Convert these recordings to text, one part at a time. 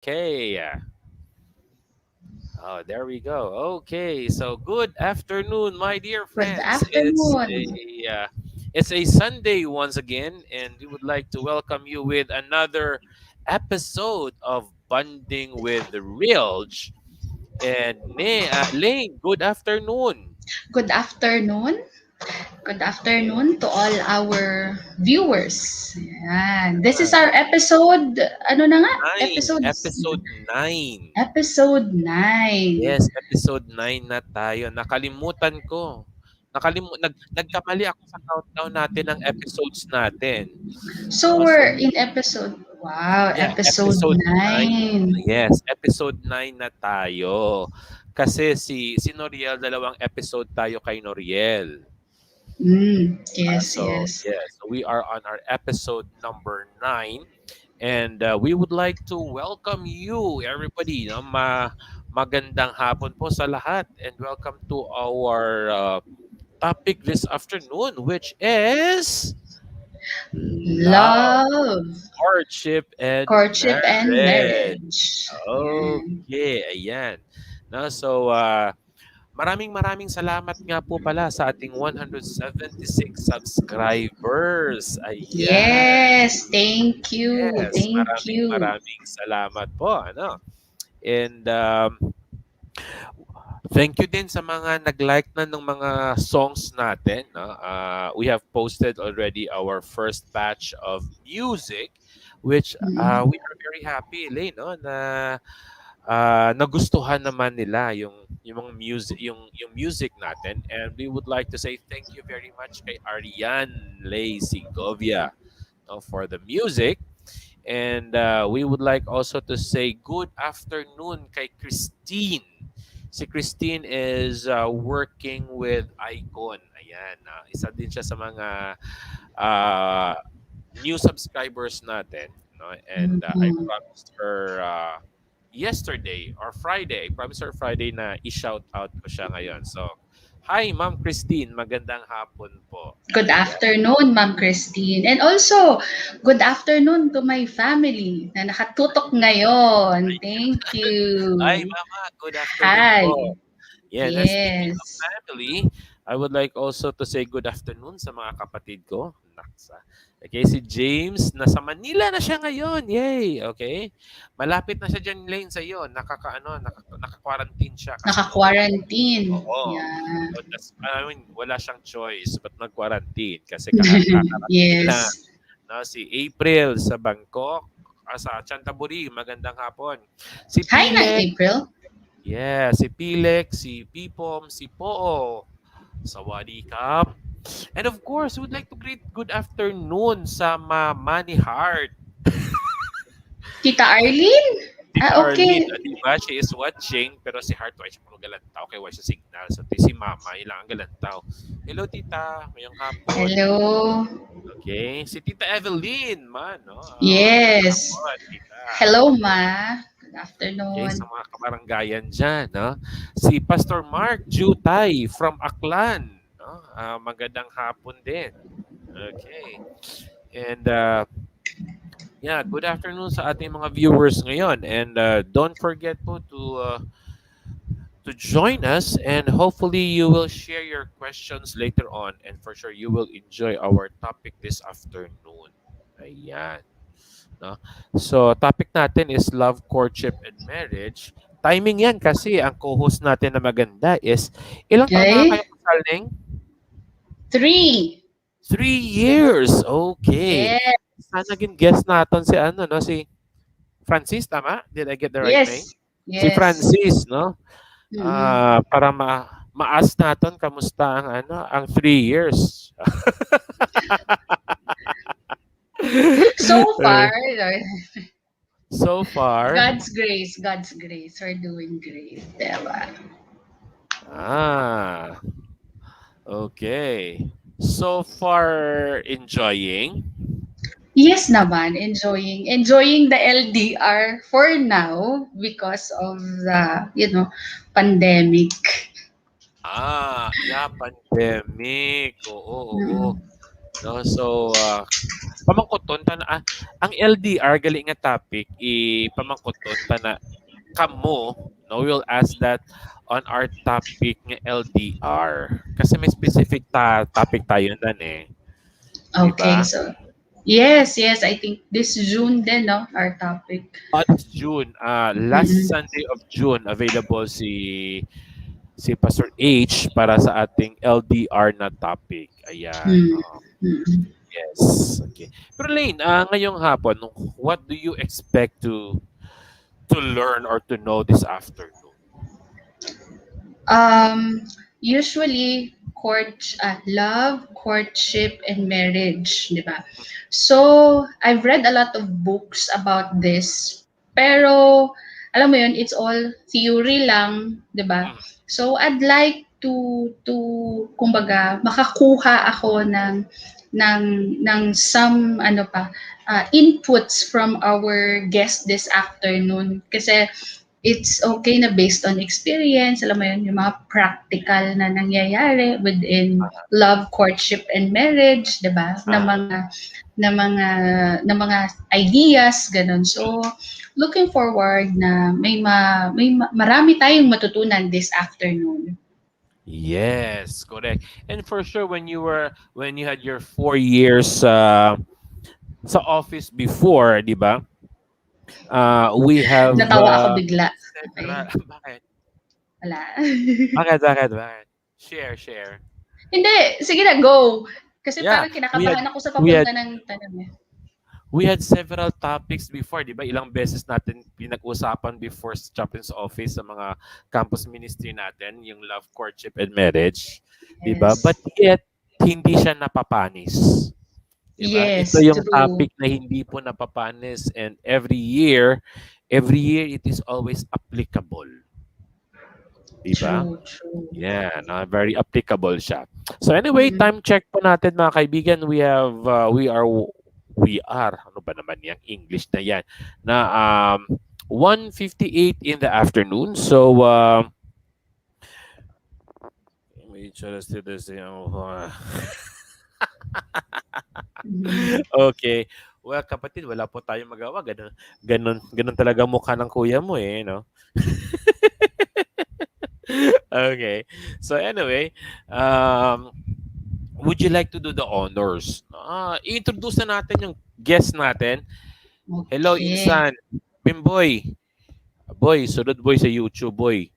Okay. Oh, there we go. Okay. So, good afternoon, my dear Good friends. afternoon. It's a Sunday once again, and we would like to welcome you with another episode of Bonding with the Rilge. And Lane, good afternoon. Good afternoon. Good afternoon to all our viewers. Ayan. This is Yeah. our episode, ano na nga? Nine, episode 9. Episode 9. Yes, episode 9 na tayo. Nakalimutan ko. Nagkamali ako sa countdown natin ng episodes natin. So No, we're so in yeah, episode episode 9. 9. Yes, episode 9 na tayo. Kasi si Noriel, dalawang episode tayo kay Noriel. Yes, So, yes. yes, so we are on our episode number 9. And we would like to welcome you, everybody. No? Magandang hapon po sa lahat. And welcome to our topic this afternoon, which is love, Love, courtship, and courtship, and marriage. marriage. Ayan. Okay, ayan. No, so, maraming salamat nga po pala sa ating 176 subscribers. Ayan. Yes, thank you. Yes, Thank you. maraming salamat po, ano. And thank you din sa mga nag-like na ng mga songs natin, no. We have posted already our first batch of music, which Mm. we are very happy, Elaine, no, na nagustuhan naman nila yung mga music natin, and we would like to say thank you very much kay Ariane Lay Segovia, no, for the music. And we would like also to say good afternoon kay Christine. Si Christine is working with Icon. Ayan, isa din siya sa mga uh, new subscribers natin. No? And I Mhm. promised her yesterday or Friday. I promised her Friday na i-shout out ko siya ngayon. So, hi Ma'am Christine, magandang hapon po. Good Ayan. afternoon, Ma'am Christine. And also, good afternoon to my family na nakatutok ngayon. Thank Hi, you. Mama. Good afternoon Hi. po. Yeah, and speaking of Yes. family, I would like also to say good afternoon sa mga kapatid ko. Naksa. Okay, si James, nasa Manila na siya ngayon. Yay! Okay. Malapit na siya dyan, Lane, sa iyo. Naka-quarantine siya kasi no. Naka-quarantine. Oo. Yeah. So, I mean, wala siyang choice but nag-quarantine kasi kakarating lang. Yes. No, si April sa Bangkok, sa Chantaburi, magandang hapon. Si Hi na, Pilek, April. yeah, si Pilek, si Pipom, si Poo, Sawadi Kap. And of course, we would like to greet good afternoon sa Manny Heart. Tita Arlene? Tita Okay. Arlene, di ba? She is watching, pero si Heart, why siya galantaw, kaya why siya signal. So, si Mama, ilang galantaw. Hello, Tita. Mayang hapon. Hello. Okay. Si Tita Evelyn, man, no? Mayang Yes. hapon, Tita. Hello, Ma. Good Okay, sa afternoon. mga kabaranggayan dyan, no? Si Pastor Mark Jutay from Aklan, no? Magandang hapon din. Okay. And yeah, good afternoon sa ating mga viewers ngayon. And don't forget po to join us, and hopefully you will share your questions later on, and for sure you will enjoy our topic this afternoon. Ayan. No? So, topic natin is love, courtship, and marriage. Timing yan kasi ang co-host natin na maganda is, ilang taon na kayo Okay. kasal, Neng? 3. 3 years. Okay. Yes. Sana naging guest natin si ano, no? Si Francis, tama? Did I get the right name? Yes. Si Yes. Francis, no? Mm-mm. Para maas natin kamusta ang ano, ang 3 years. So far, So far, God's grace, we're doing great. Diba? ah, okay. So far, enjoying. Yes naman, enjoying the LDR for now because of the, pandemic. Yeah, pandemic. Oo, oo. Mm. No, so, pamangkoton ang LDR gali nga topic pamangkoton tana kamo no we will ask that on our topic nga LDR kasi may specific topic tayo nan di Okay, ba? so yes, yes, I think this June then, no, our topic. This June, last Mm-mm. Sunday of June available si Pastor H para sa ating LDR na topic. Ayan. Mm. Mm-mm. Yes. Okay. Pero Lane, ngayong hapon, what do you expect to learn or to know this afternoon? Usually love, courtship, and marriage, di ba? So, I've read a lot of books about this, pero alam mo yun, it's all theory lang, di ba? Mm, So, I'd like to kumbaga, makakuha ako ng some ano pa inputs from our guest this afternoon kasi it's okay na based on experience, alam mo yun, yung mga practical na nangyayari within love, courtship, and marriage, di ba? ah, Na mga, na mga ideas, ganun. So, looking forward na marami tayong matutunan this afternoon. yes, correct. And for sure, when you had your 4 years sa office before, di ba? We have Natawa ako bigla. several. Okay. Bakit? Wala. Bakit? Share. Hindi, sige na, go. Kasi Yeah, parang we had kinakabahan ako sa we had papunta ng tanong eh. we had several topics before, 'di ba? Ilang beses natin pinag-usapan before sa Chaplain's Office sa mga campus ministry natin, yung love, courtship, and marriage, 'di ba? Yes. But yet hindi siya napapanis. 'Di ba? Ito Yes, yung true. topic na hindi po napapanis and every year it is always applicable, 'di ba? True. Yeah, no, very applicable siya. So anyway, Mm. time check po natin mga kaibigan. We are ano ba naman yung English na yan na 1:58 in the afternoon. So may just to this Mhm. okay. Well, kapatid, wala po tayong magawa. Ganun talaga mukha ng kuya mo no? Okay. So anyway, would you like to do the honors? I-introduce na natin yung guest natin. Hello, Okay. Insan. Bimboy. Boy, sunod boy sa YouTube, boy.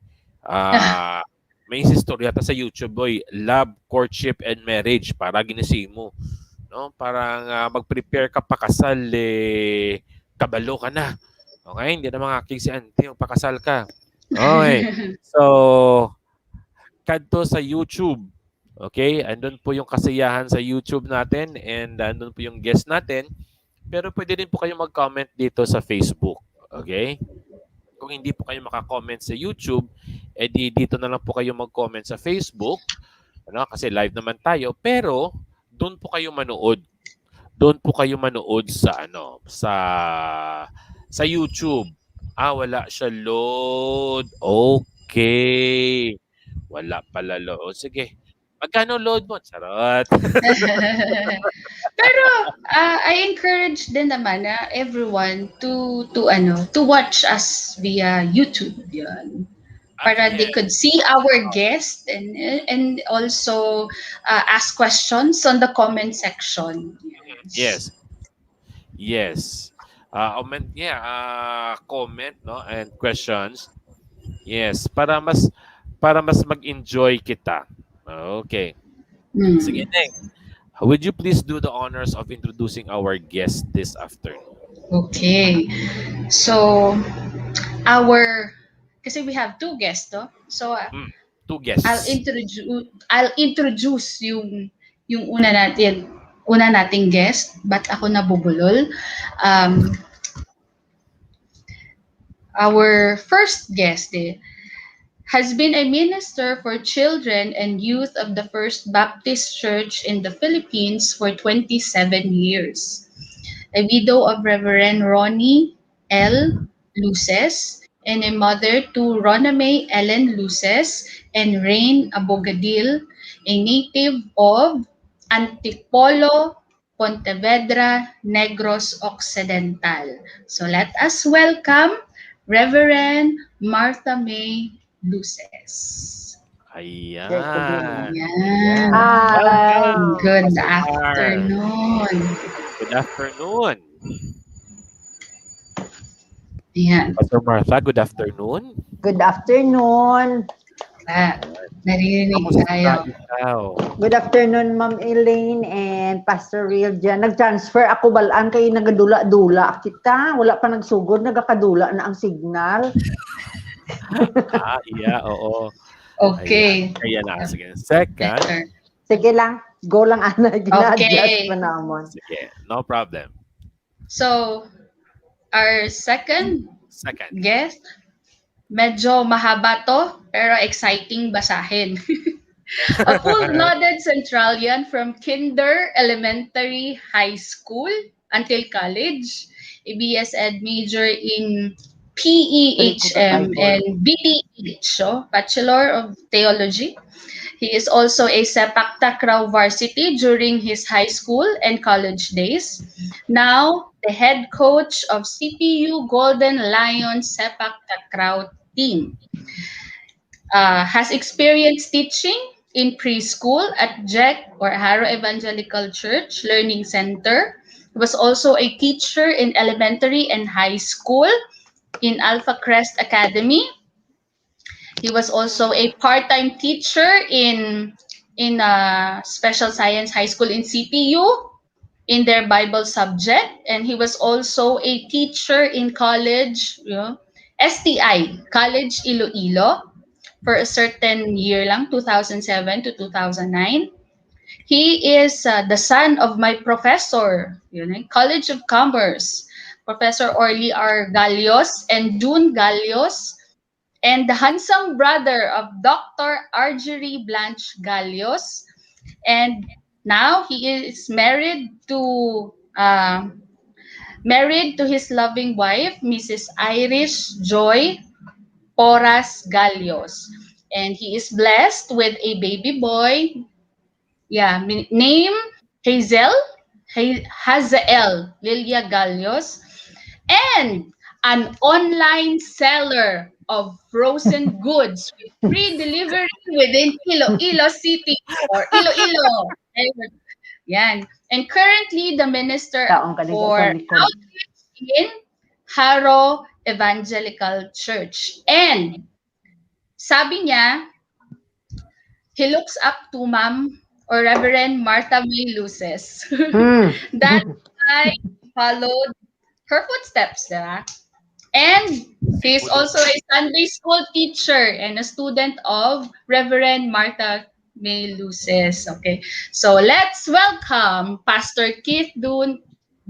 May istorya ta sa YouTube, boy. Love, courtship, and marriage. Para ginisi mo. No? Parang mag-prepare ka pakasal, kabalo ka na. Okay? Hindi na mga si auntie, pakasal ka. Okay. So, kadto sa YouTube. Okay? Andun po yung kasiyahan sa YouTube natin and andun po yung guest natin. Pero pwede din po kayong mag-comment dito sa Facebook. Okay? Kung hindi po kayo maka-comment sa YouTube, edi dito na lang po kayo mag-comment sa Facebook. Ano? Kasi live naman tayo. Pero, doon po kayo manood. Doon po kayo manood sa sa YouTube. Wala siya load. Okay. Wala pala load. Sige. Magkano load mo? Charot. Pero I encourage din naman na everyone to watch us via YouTube 'yan. Para they Yes. could see our guest and also ask questions on the comment section. Yes. Yes. Yes. Comment no and questions. Yes, para mas mag-enjoy kita. Okay. Sige, Hmm. Neng. Would you please do the honors of introducing our guest this afternoon? Okay. So our kasi we have two guests, no? So Two guests. I'll introduce yung una nating guest, but ako nabubulol. Um, our first guest has been a minister for children and youth of the First Baptist Church in the Philippines for 27 years. A widow of Reverend Ronnie L. Luces and a mother to Roname Ellen Luces and Rain Abogadil, a native of Antipolo, Pontevedra, Negros Occidental. So let us welcome Reverend Martha May Luces. Ayan. Ayan. Hi. Welcome, Good Pastor Mark. afternoon. Good afternoon. Ayan. Pastor Martha, good afternoon. Good afternoon. Naririnig Kamusta tayo. ikaw? Good afternoon, Ma'am Elaine and Pastor Real dyan. Nag-transfer ako balaan kay nagadula-dula kita. Wala pa nagsugod, nagakadula na ang signal. Yeah, oo. Okay. Kaya na. Sige. Second. Better. Sige lang, go lang ana, gina-adjust Okay. pa namon. Sige, no problem. So, our second Second. guest, medyo mahaba to, pero exciting basahin. A full-blooded Centralian from kinder, elementary, high school, until college. A BS Ed major in PEHM and BTH, so Bachelor of Theology. He is also a Sepak Takraw varsity during his high school and college days. Now, the head coach of CPU Golden Lions Sepak Takraw team. Has experience teaching in preschool at JEC or Harrow Evangelical Church Learning Center. He was also a teacher in elementary and high school in Alpha Crest Academy. He was also a part-time teacher in special science high school in CPU in their Bible subject, and he was also a teacher in college, STI, College Iloilo, for a certain year lang, 2007 to 2009. He is the son of my professor, College of Commerce, Professor Orly R. Gallios and June Gallios, and the handsome brother of Dr. Argery Blanche Gallios. And now he is married to his loving wife, Mrs. Irish Joy Porras Gallios. And he is blessed with a baby boy, name Hazael Lilia Gallios, and an online seller of frozen goods with free delivery within Iloilo City or Iloilo. Yan. And currently the minister for outreach in Harrow Evangelical Church. And sabi niya, he looks up to Ma'am or Reverend Martha May Luces. That I followed her footsteps, diba? And he's also a Sunday school teacher and a student of Reverend Martha May Luces. Okay, so let's welcome Pastor Keith Dun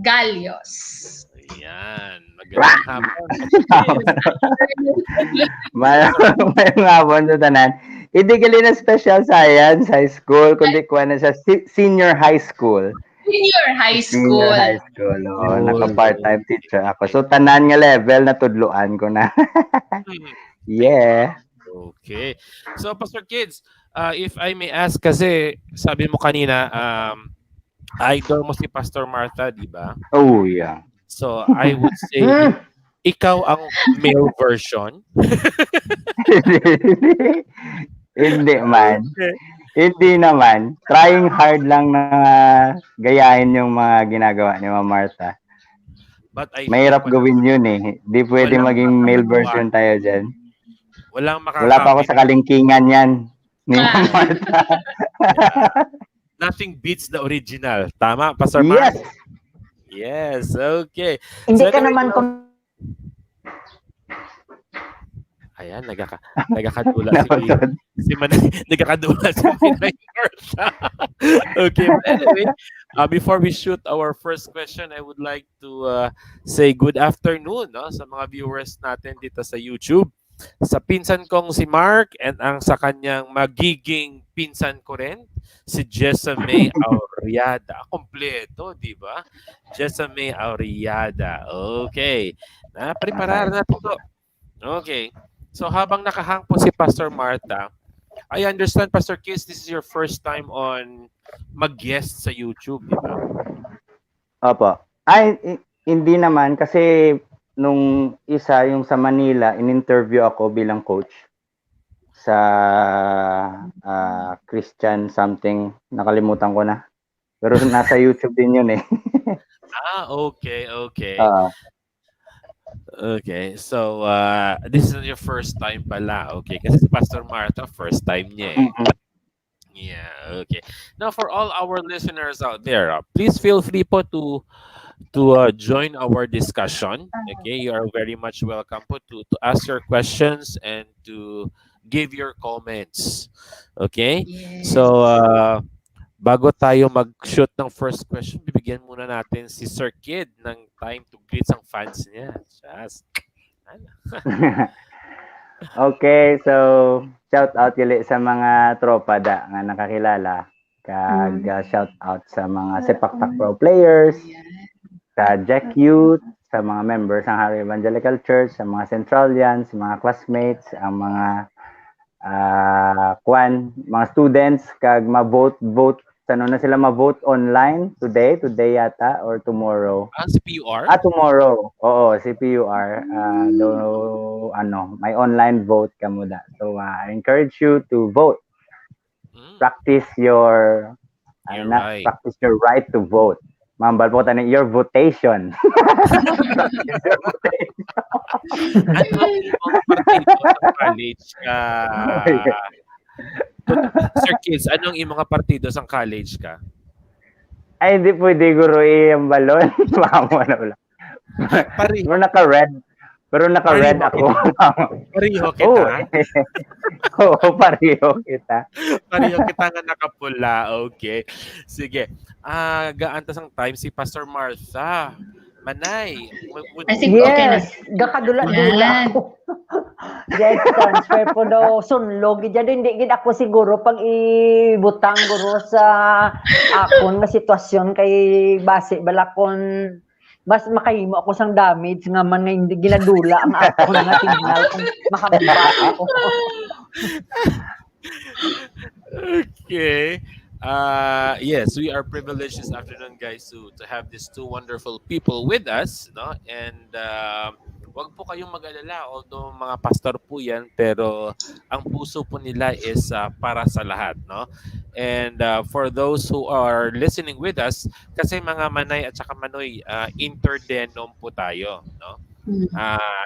Gallios. Ayan. Magandang hapon. Mayroong hapon sa tanan. Hindi gali na special science high school, kundi kuha na sa senior high school. Senior high school. Senior high school. Oh, naka-part-time teacher ako. So, tanan nga level na tudluan ko na. Yeah. Okay. So, Pastor Kids, if I may ask, kasi sabi mo kanina, idol mo si Pastor Martha, di ba? Oh, yeah. So, I would say, ikaw ang male version. Hindi man. Hindi naman. Trying hard lang na gayahin yung mga ginagawa ni Ma'am Martha. But mahirap gawin yun eh. Hindi pwede maging male version tayo dyan. Wala pa ako sa kalingkingan yan ni Ma'am Martha. Nothing beats the original. Tama, Pastor Mark? Yes, okay. Hindi ka naman Ayan, nagkakadula nagkakadula si Pinay Martha. Okay, but anyway, before we shoot our first question, I would like to say good afternoon sa mga viewers natin dito sa YouTube. Sa pinsan kong si Mark and ang sa kanyang magiging pinsan ko rin, si Jessamay Auriada. Kompleto, di ba? Jessamay Auriada. Okay. Napreparar na ito. Okay. So habang nakahang po si Pastor Martha, I understand, Pastor Kiss, this is your first time on mag-guest sa YouTube, di ba? Opo. Ay, hindi naman kasi nung isa yung sa Manila, in-interview ako bilang coach sa Christian something, nakalimutan ko na. Pero nasa YouTube din yun eh. Okay, okay. Ah, Okay. So, this is your first time pala. Okay. Kasi si Pastor Martha, first time niya eh. mm-mm. Yeah, okay. Now, for all our listeners out there, please feel free po to join our discussion. Okay, you are very much welcome po to ask your questions and to give your comments. Okay, Yes. so bago tayo mag-shoot ng first question, bibigyan muna natin si Sir Kid ng time to greet ang fans niya. Just, Okay, so shout out uli sa mga tropa da nga nakakilala. Kag shout out sa mga Sepak Takraw players, Ayan. sa Jack Youth, sa mga members ng Harry Evangelical Church, sa mga Centralians, sa mga classmates, ang mga mga students kag ma-vote ano na sila ma-vote online today yata or tomorrow. si PUR? Tomorrow. Oo, si PUR. May online vote kamo da. So I encourage you to vote. Practice your right. practice your right to vote. Mambal po tayo your votation. Practice your votation. Ano ang imong partido sa college ka? Sir Kids, anong imong partido sa college ka? Ay, hindi pwede guro yung balon. Baka mo na wala. Pero naka-red ako. Pareho kita. Oo, pareho kita. Pareho kita nga nakapula. Okay. Sige. Gaantas ang time si Pastor Martha. Manay. I think okay na. Yes, gakadula-dula ako. Yes, transfer po daw sunlog. Jadi hindi gid ako siguro pag ibutang guro sa akon nga sitwasyon kay base balakon mas makahimo ako sang damage nga man nga hindi ginadula ang akon nga signal kung makababa ako. Okay. Yes, we are privileged this afternoon, guys, to have these two wonderful people with us, no? And wag po kayong mag-alala, although mga pastor po yan, pero ang puso po nila is para sa lahat, no? And for those who are listening with us, kasi mga Manay at saka Manoy, interdenom po tayo, no?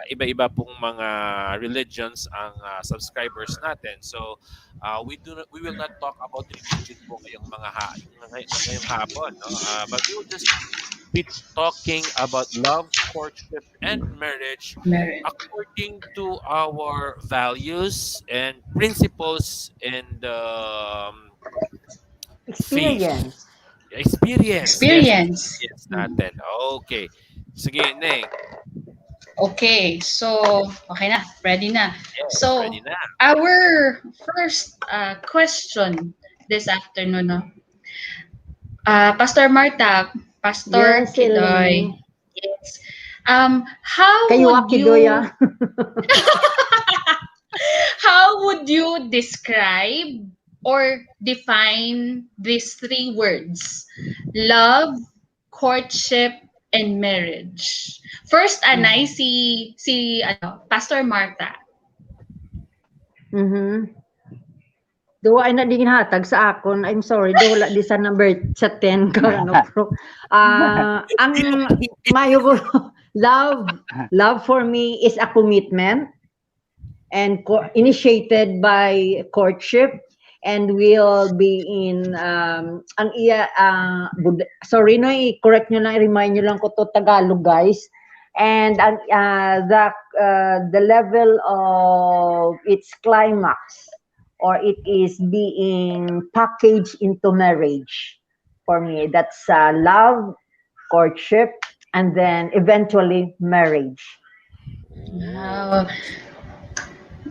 Iba-iba pong mga religions ang subscribers natin. So we will not talk about religion po ngayong ngayong hapon, no? But we will just be talking about love, courtship, and marriage according to our values and principles and Experience. Experience natin. Okay. Sige, Neng. Okay, so okay na, ready na. Yes, So ready na. our first question this afternoon, no? Pastor Martha, Pastor Yes, Kidoy. Elaine. Yes. How Kayo would Kidoy, you how would you describe or define these three words? Love, courtship, and marriage. First, Anay, si Pastor Martha. Do ay na din hatag sa akon. I'm sorry, do wala di sa number sa 10 ka ano pro. Ang mayo ko love for me is a commitment and initiated by courtship and will be in ang iya sorry no i-correct nyo lang, i-remind nyo lang ko to Tagalog guys, and the level of its climax or it is being packaged into marriage. For me, that's love, courtship, and then eventually marriage. Wow.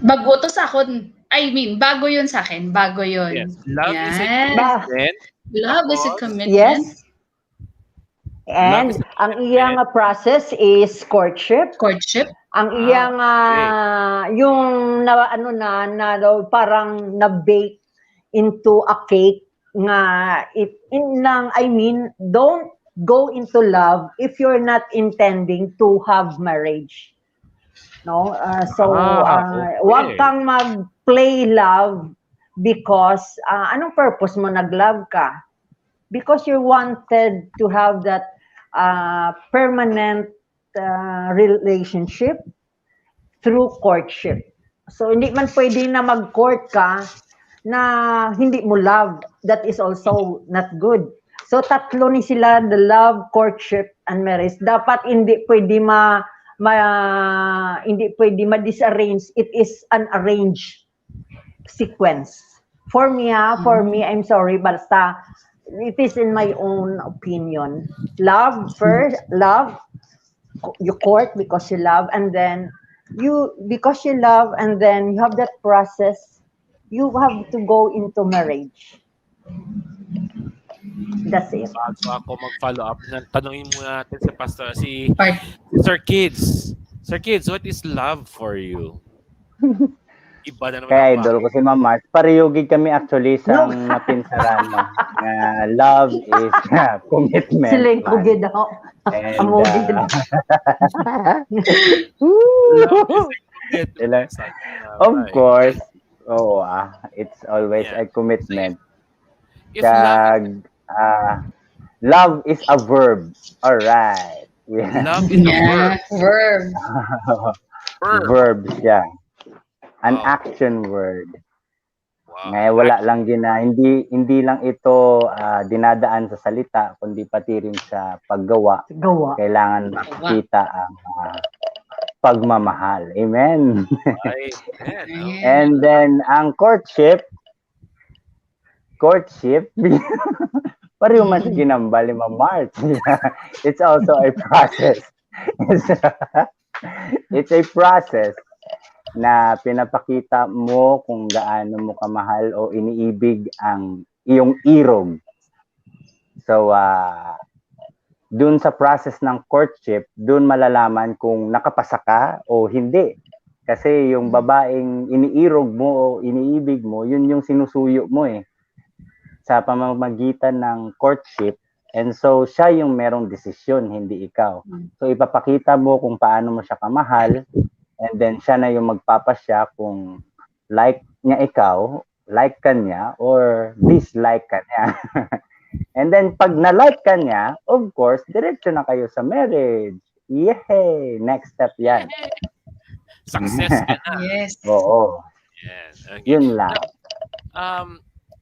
Bago to sa akin. I mean, bago yun sa akin. Bago yun. Yes. Love is a Yes. commitment. Love is a commitment. Yes. And ang iyang process is courtship. Courtship. Ang iyang yung parang na-bake into a cake nga don't go into love if you're not intending to have marriage. No? Wag Okay. kang mag-play love because anong purpose mo nag-love ka? Because you wanted to have that permanent relationship through courtship. So hindi man pwede na mag-court ka na hindi mo love. That is also not good. So tatlo ni sila, the love, courtship, and marriage. Dapat hindi pwede hindi pwede ma-disarrange. It is an arranged sequence. For me, I'm sorry, basta it is in my own opinion. Love first, you court because you love, and then because you love, and then you have that process, you have to go into marriage. That's it. Bago ako mag-follow up, tanungin muna natin si Pastor, si Part. Sir Kids. Sir Kids, what is love for you? Iba na naman Kaya ang idol ko si Ma'am Mars, pariyugig kami actually sa mapinsaran mo. Love is commitment. Siling man. kugid ako. And, Amogid. of course, it's always a commitment. If love, Love is a verb. All right. love is a Yeah, verb. verb. Verbs, yeah. An Wow. action word. Wow. Ngayon wala lang din na hindi lang ito dinadaan sa salita kundi pati rin sa paggawa. Gawa. Kailangan makita ang pagmamahal. Amen. Ay, ayan, no? And then ang courtship pareho man sa ginambal ni Ma'am Mart. It's also a process. It's a process na pinapakita mo kung gaano mo kamahal o iniibig ang iyong irog. So, dun sa process ng courtship, dun malalaman kung nakapasa ka o hindi. Kasi yung babaeng iniirog mo o iniibig mo, yun yung sinusuyo mo sa pamamagitan ng courtship. And so, siya yung merong desisyon, hindi ikaw. So, ipapakita mo kung paano mo siya kamahal. And then siya na yung magpapasya kung like niya ikaw, like ka niya, or dislike ka niya. And then pag na-like ka niya, of course, diretso na kayo sa marriage. Yay! Next step yan. Success ka na. Yes. Oo. Yan. Okay. Yun lang.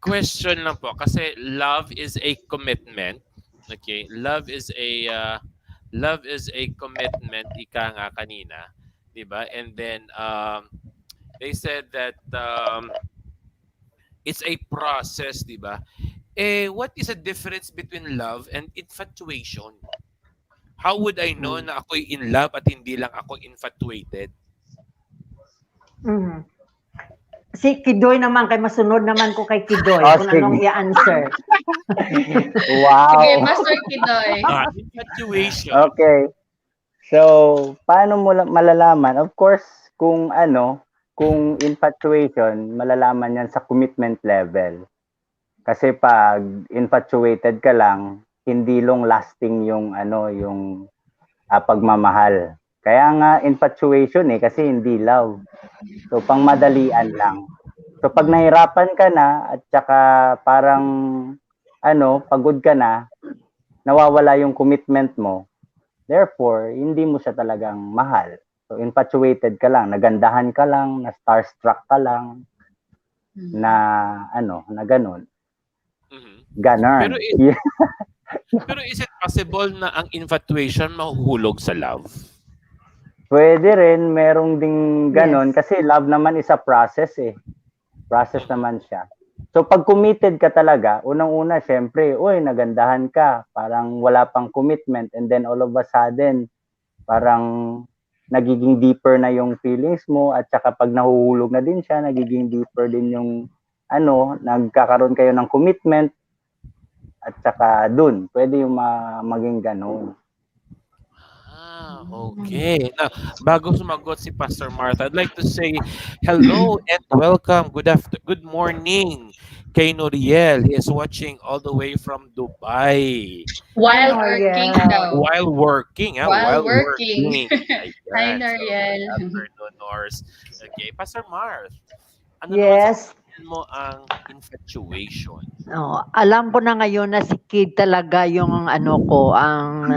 Question lang po kasi love is a commitment. Okay? Love is a commitment, ika nga kanina. Diba? And then they said that it's a process, diba? What is the difference between love and infatuation? How would I know na ako'y in love at hindi lang ako infatuated? Si Kidoy naman, kay masunod naman ko kay Kidoy kung sige. anong i-answer. Wow. Sige, Pastor Kidoy. Infatuation. Okay. So, paano mo malalaman? Of course, kung infatuation, malalaman yan sa commitment level. Kasi pag infatuated ka lang, hindi long lasting yung pagmamahal. Kaya nga infatuation kasi hindi love. So, pangmadalian lang. So, pag nahirapan ka na at saka parang pagod ka na, nawawala yung commitment mo. Therefore, hindi mo siya talagang mahal. So, infatuated ka lang, nagandahan ka lang, na starstruck ka lang, na ganun. Mhm. Ganon. Pero is it possible na ang infatuation mahuhulog sa love? Pwede rin, merong ding ganon. Kasi love naman is a process Process naman siya. So, pag committed ka talaga, unang-una, syempre, nagandahan ka. Parang wala pang commitment. And then, all of a sudden, parang nagiging deeper na yung feelings mo. At saka pag nahuhulog na din siya, nagiging deeper din yung, nagkakaroon kayo ng commitment. At saka dun, pwede yung maging ganon. Okay. Now, bago sumagot si Pastor Martha, I'd like to say hello and welcome. Good morning kay Noriel. He is watching all the way from Dubai. While Ano working yan? daw. While working, While while working. working. Hi, Ayan. So, Noriel. good afternoon, Nors. Okay, Pastor Marth, ano Yes. naman mo ang infatuation? Alam ko na ngayon na si Kid talaga yung ano ko, ang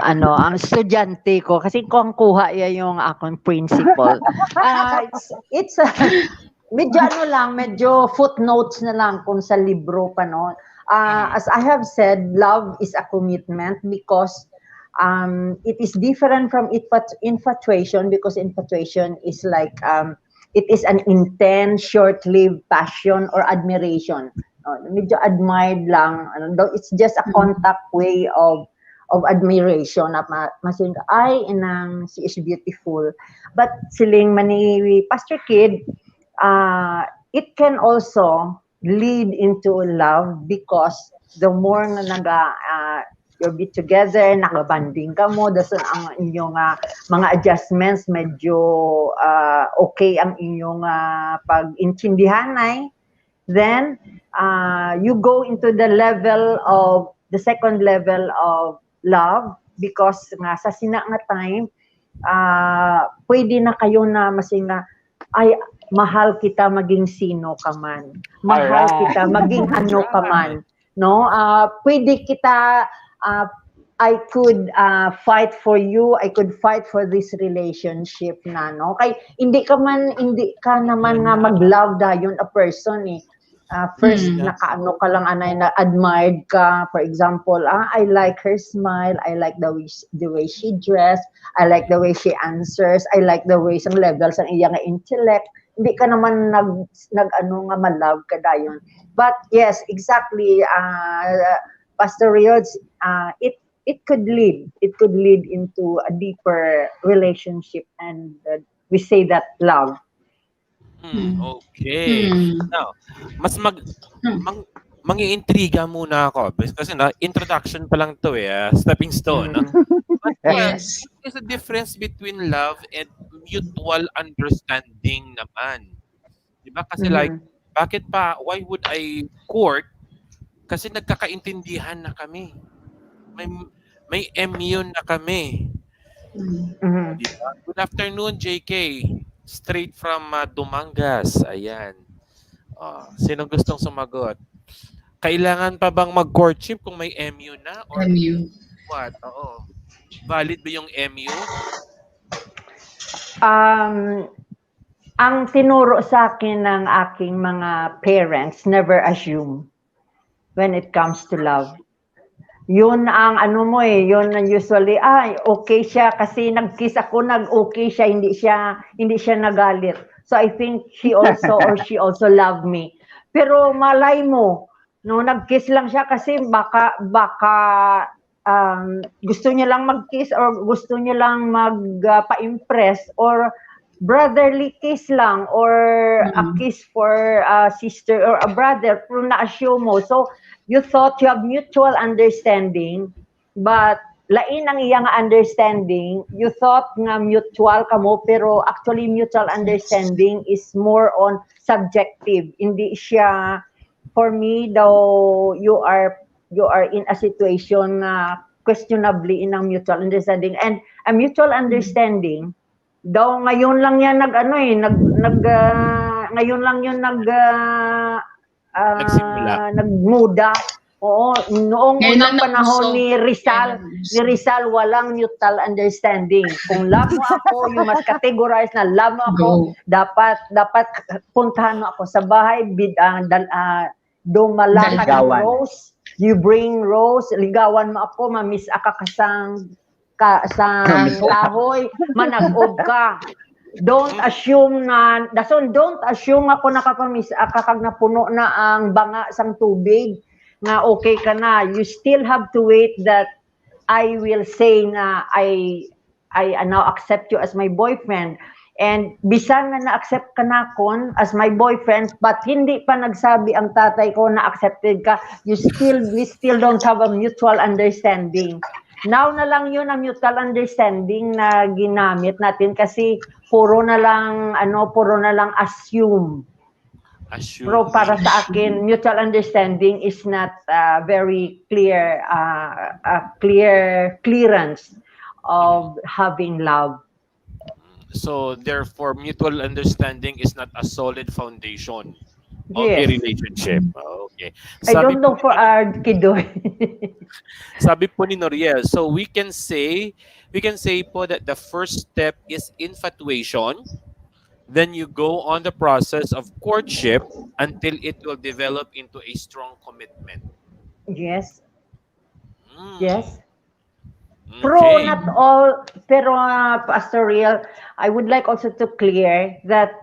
ang estudyante ko kasi ko ang kuha niya yung akong principal. It's medyo footnotes na lang kung sa libro pa no. As I have said, love is a commitment because it is different from infatuation because infatuation is like it is an intense, short-lived passion or admiration. Medyo admired lang. It's just a contact way of admiration na masin ay inang she is beautiful. But siling mani Pastor Kid, it can also lead into love because the more na you be together, nakabanding ka mo, dason ang inyong mga adjustments medyo okay ang inyong pag-intindihan ay, then you go into the second level of love because nga sa sina nga time pwede na kayo na masinga ay mahal kita maging sino ka man, mahal kita maging ano ka man, no, pwede kita I could fight for you, I could fight for this relationship na, no? Kay hindi ka naman nga mag-love dayon a person eh. First, nakaano ka lang anay na admired ka. For example, I like her smile, I like the way she dressed, I like the way she answers, I like the way sang levels ang iyang intellect. Hindi ka naman nga ma-love ka dayon. But yes, exactly, Pastor Riods, it could lead into a deeper relationship, and we say that love. Okay. Now, mas mangiintriga muna ako kasi na introduction pa lang to stepping stone. No? But Yes. there's a difference between love and mutual understanding naman. 'Di ba? Kasi like why would I court? Kasi nagkakaintindihan na kami. May MU na kami. Diba? Good afternoon, JK. Straight from Dumangas. Ayan. Sinong gustong sumagot? Kailangan pa bang mag-courtship kung may MU na? Or MU. what? Oo. Valid ba yung MU? Ang tinuro sa akin ng aking mga parents, never assume when it comes to love. Yun ang yun usually, okay siya kasi nag-kiss ako, okay siya, hindi siya nagalit. So I think she also loved me. Pero malay mo, no, nag-kiss lang siya kasi baka gusto niya lang mag-kiss or gusto niya lang pa-impress or brotherly kiss lang or a kiss for a sister or a brother, pero na-assume mo. So you thought you have mutual understanding, but lain ang iyang understanding. You thought nga mutual kamo, pero actually mutual understanding is more on subjective. Hindi siya, for me daw, you are in a situation na questionably in ang mutual understanding. And a mutual understanding, daw ngayon lang yan nagmuda. Oo, noong unang panahon ni Rizal walang mutual understanding. Kung love mo ako, you must categorize na love mo ako, dapat puntahan mo ako sa bahay, dumalakad ng rose, you bring rose, ligawan mo ako, mamiss ka kasang kahoy, manag-og ka. Don't assume ako nakapamiss kag napuno na ang banga sang tubig nga okay ka na. You still have to wait that I will say na I now accept you as my boyfriend. And bisan nga na-accept ka na kon as my boyfriend, but hindi pa nagsabi ang tatay ko na accepted ka, we still don't have a mutual understanding. Now na lang yun ang mutual understanding na ginamit natin kasi puro na lang assume. Pero para sa akin, mutual understanding is not very clear, clearance of having love. So therefore, mutual understanding is not a solid foundation of a Yes. relationship. Okay. I don't know for our Kidoy. Sabi po ni Noriel, so we can say po that the first step is infatuation. Then you go on the process of courtship until it will develop into a strong commitment. Yes. Mm, Yes. Pro, okay. not all, pero Pastor Real, I would like also to clear that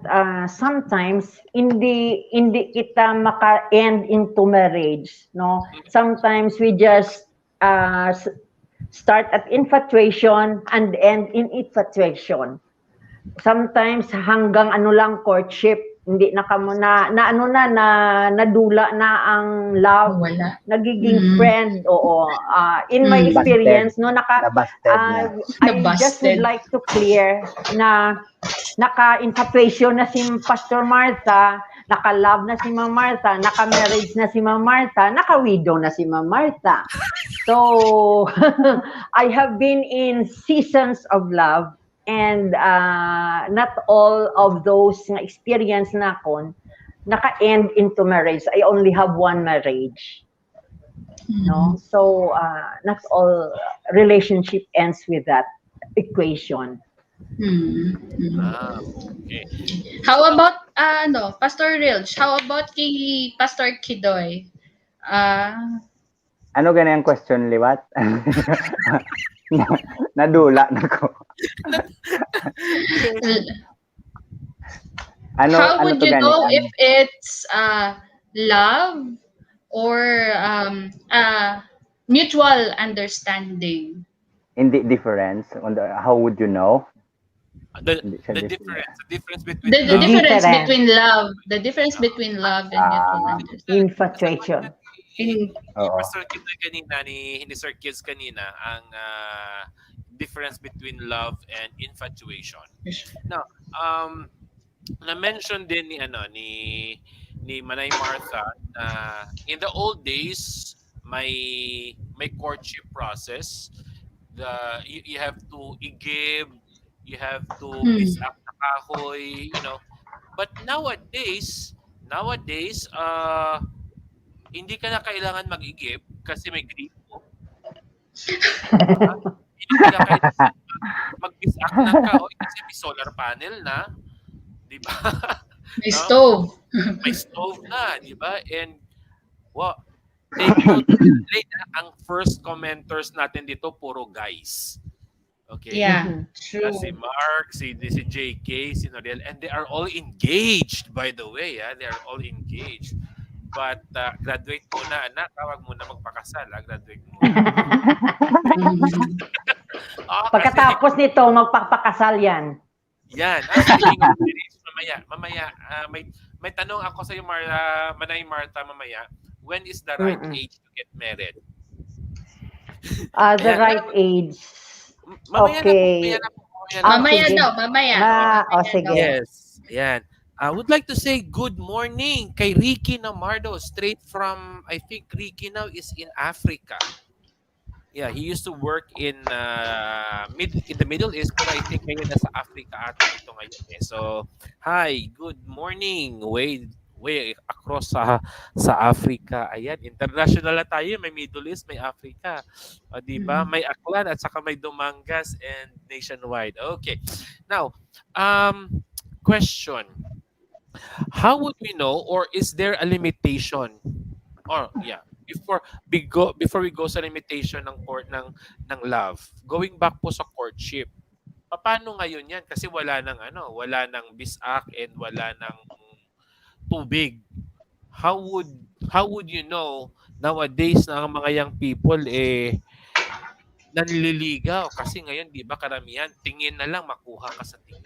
sometimes hindi kita maka-end into marriage, no? Sometimes we just start at infatuation and end in infatuation. Sometimes hanggang lang courtship, hindi na kamo nadula na ang love, Wala. nagiging friend. Oo. In my experience, no, Nabasted na. I just would like to clear na naka-infatuation na si Pastor Martha, naka-love na si Ma'am Martha, naka-marriage na si Ma'am Martha, naka-widow na si Ma'am Martha. So, I have been in seasons of love, and not all of those na experience na akon naka-end into marriage. I only have one marriage. No? So, not all relationship ends with that equation. Okay. How about Pastor Rilch? How about kay Pastor Kidoy? Ano ganyan question, Liwat? Nadula na ko. How would you know if it's love or mutual understanding? Hindi difference. How would you know? The difference between The love. difference between love, the difference between love and mutual understanding. Infatuation. Pastor Kids kanina ni Sir Kids kanina ang difference between love and infatuation. Now, na-mention din ni Manay Martha na in the old days may courtship process. You have to i-give, you have to bisak na kahoy, But nowadays hindi ka na kailangan mag-i-give kasi may gripo. Hindi ka na kailangan mag-bisak ng kahoy kasi may solar panel na. Diba? May stove. May stove na, diba? And, take note, ang first commenters natin dito, puro guys. Okay? Yeah, true. Si Mark, si JK, si Noriel, and they are all engaged, by the way. They are all engaged. But graduate muna, anak. Tawag muna magpakasal. Graduate muna. Pagkatapos nito, magpapakasal yan. Yan. Speaking of marriage, mamaya, may tanong ako sa iyo, Manay Martha, mamaya. When is the right age to get married? The right age. Okay. Mamaya. Sige. Yes. Yan. I would like to say good morning kay Ricky Namardo, straight from, I think Ricky now is in Africa. Yeah, he used to work in the Middle East, but I think ngayon nasa Africa ata ito ngayon. So, hi, good morning. Way across sa Africa. Ayan, international na tayo. May Middle East, may Africa. Di ba? May Aklan at saka may Dumangas and nationwide. Okay. Now, question. How would we know, or is there a limitation? Or before we go sa limitation ng love, going back po sa courtship. Paano ngayon 'yan? Kasi wala nang bisak and wala nang tubig. How would you know nowadays na ang mga young people nanliligaw? Kasi ngayon 'di ba karamihan tingin na lang makuha ka sa tingin.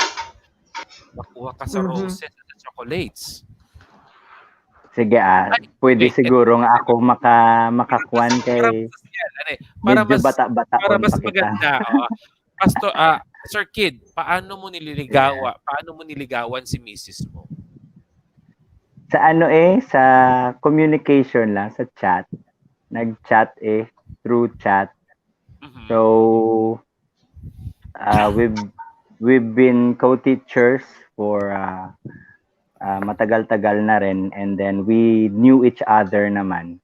Makuha ka sa roses at chocolates. Sige pwede siguro nga ako makakuan kay Ano eh, para Medyo mas bata-bataon mas pa kita. maganda. Pastor, Sir Kid, paano mo nililigawan si misis mo? Sa sa communication lang, sa chat. Nag-chat through chat. Mhm. So, we've been co-teachers for matagal-tagal na rin, and then we knew each other naman.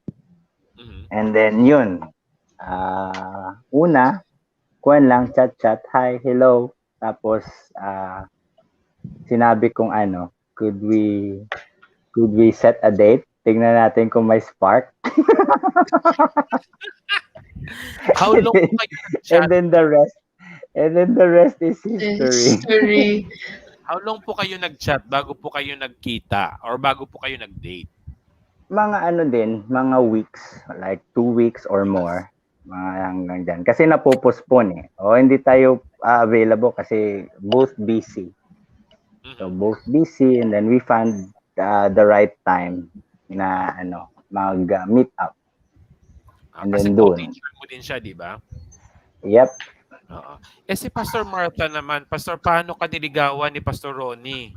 Mhm. And then yun, una, kuwan lang, chat, hi, hello. Tapos, sinabi kong could we set a date? Tingnan natin kung may spark. How long po kayo nag-chat? And then the rest is history. History. How long po kayo nag-chat bago po kayo nagkita or bago po kayo nag-date? Mga weeks, like 2 weeks or more. Mga hanggang dyan. Kasi napopostpone O hindi tayo available kasi both busy. So Mhm. both busy, and then we found the right time na mag-meet up. And Kasi then doon. co-teacher mo din siya, di ba? Yep. Oo. Si Pastor Martha naman, Pastor, paano ka niligawan ni Pastor Ronnie?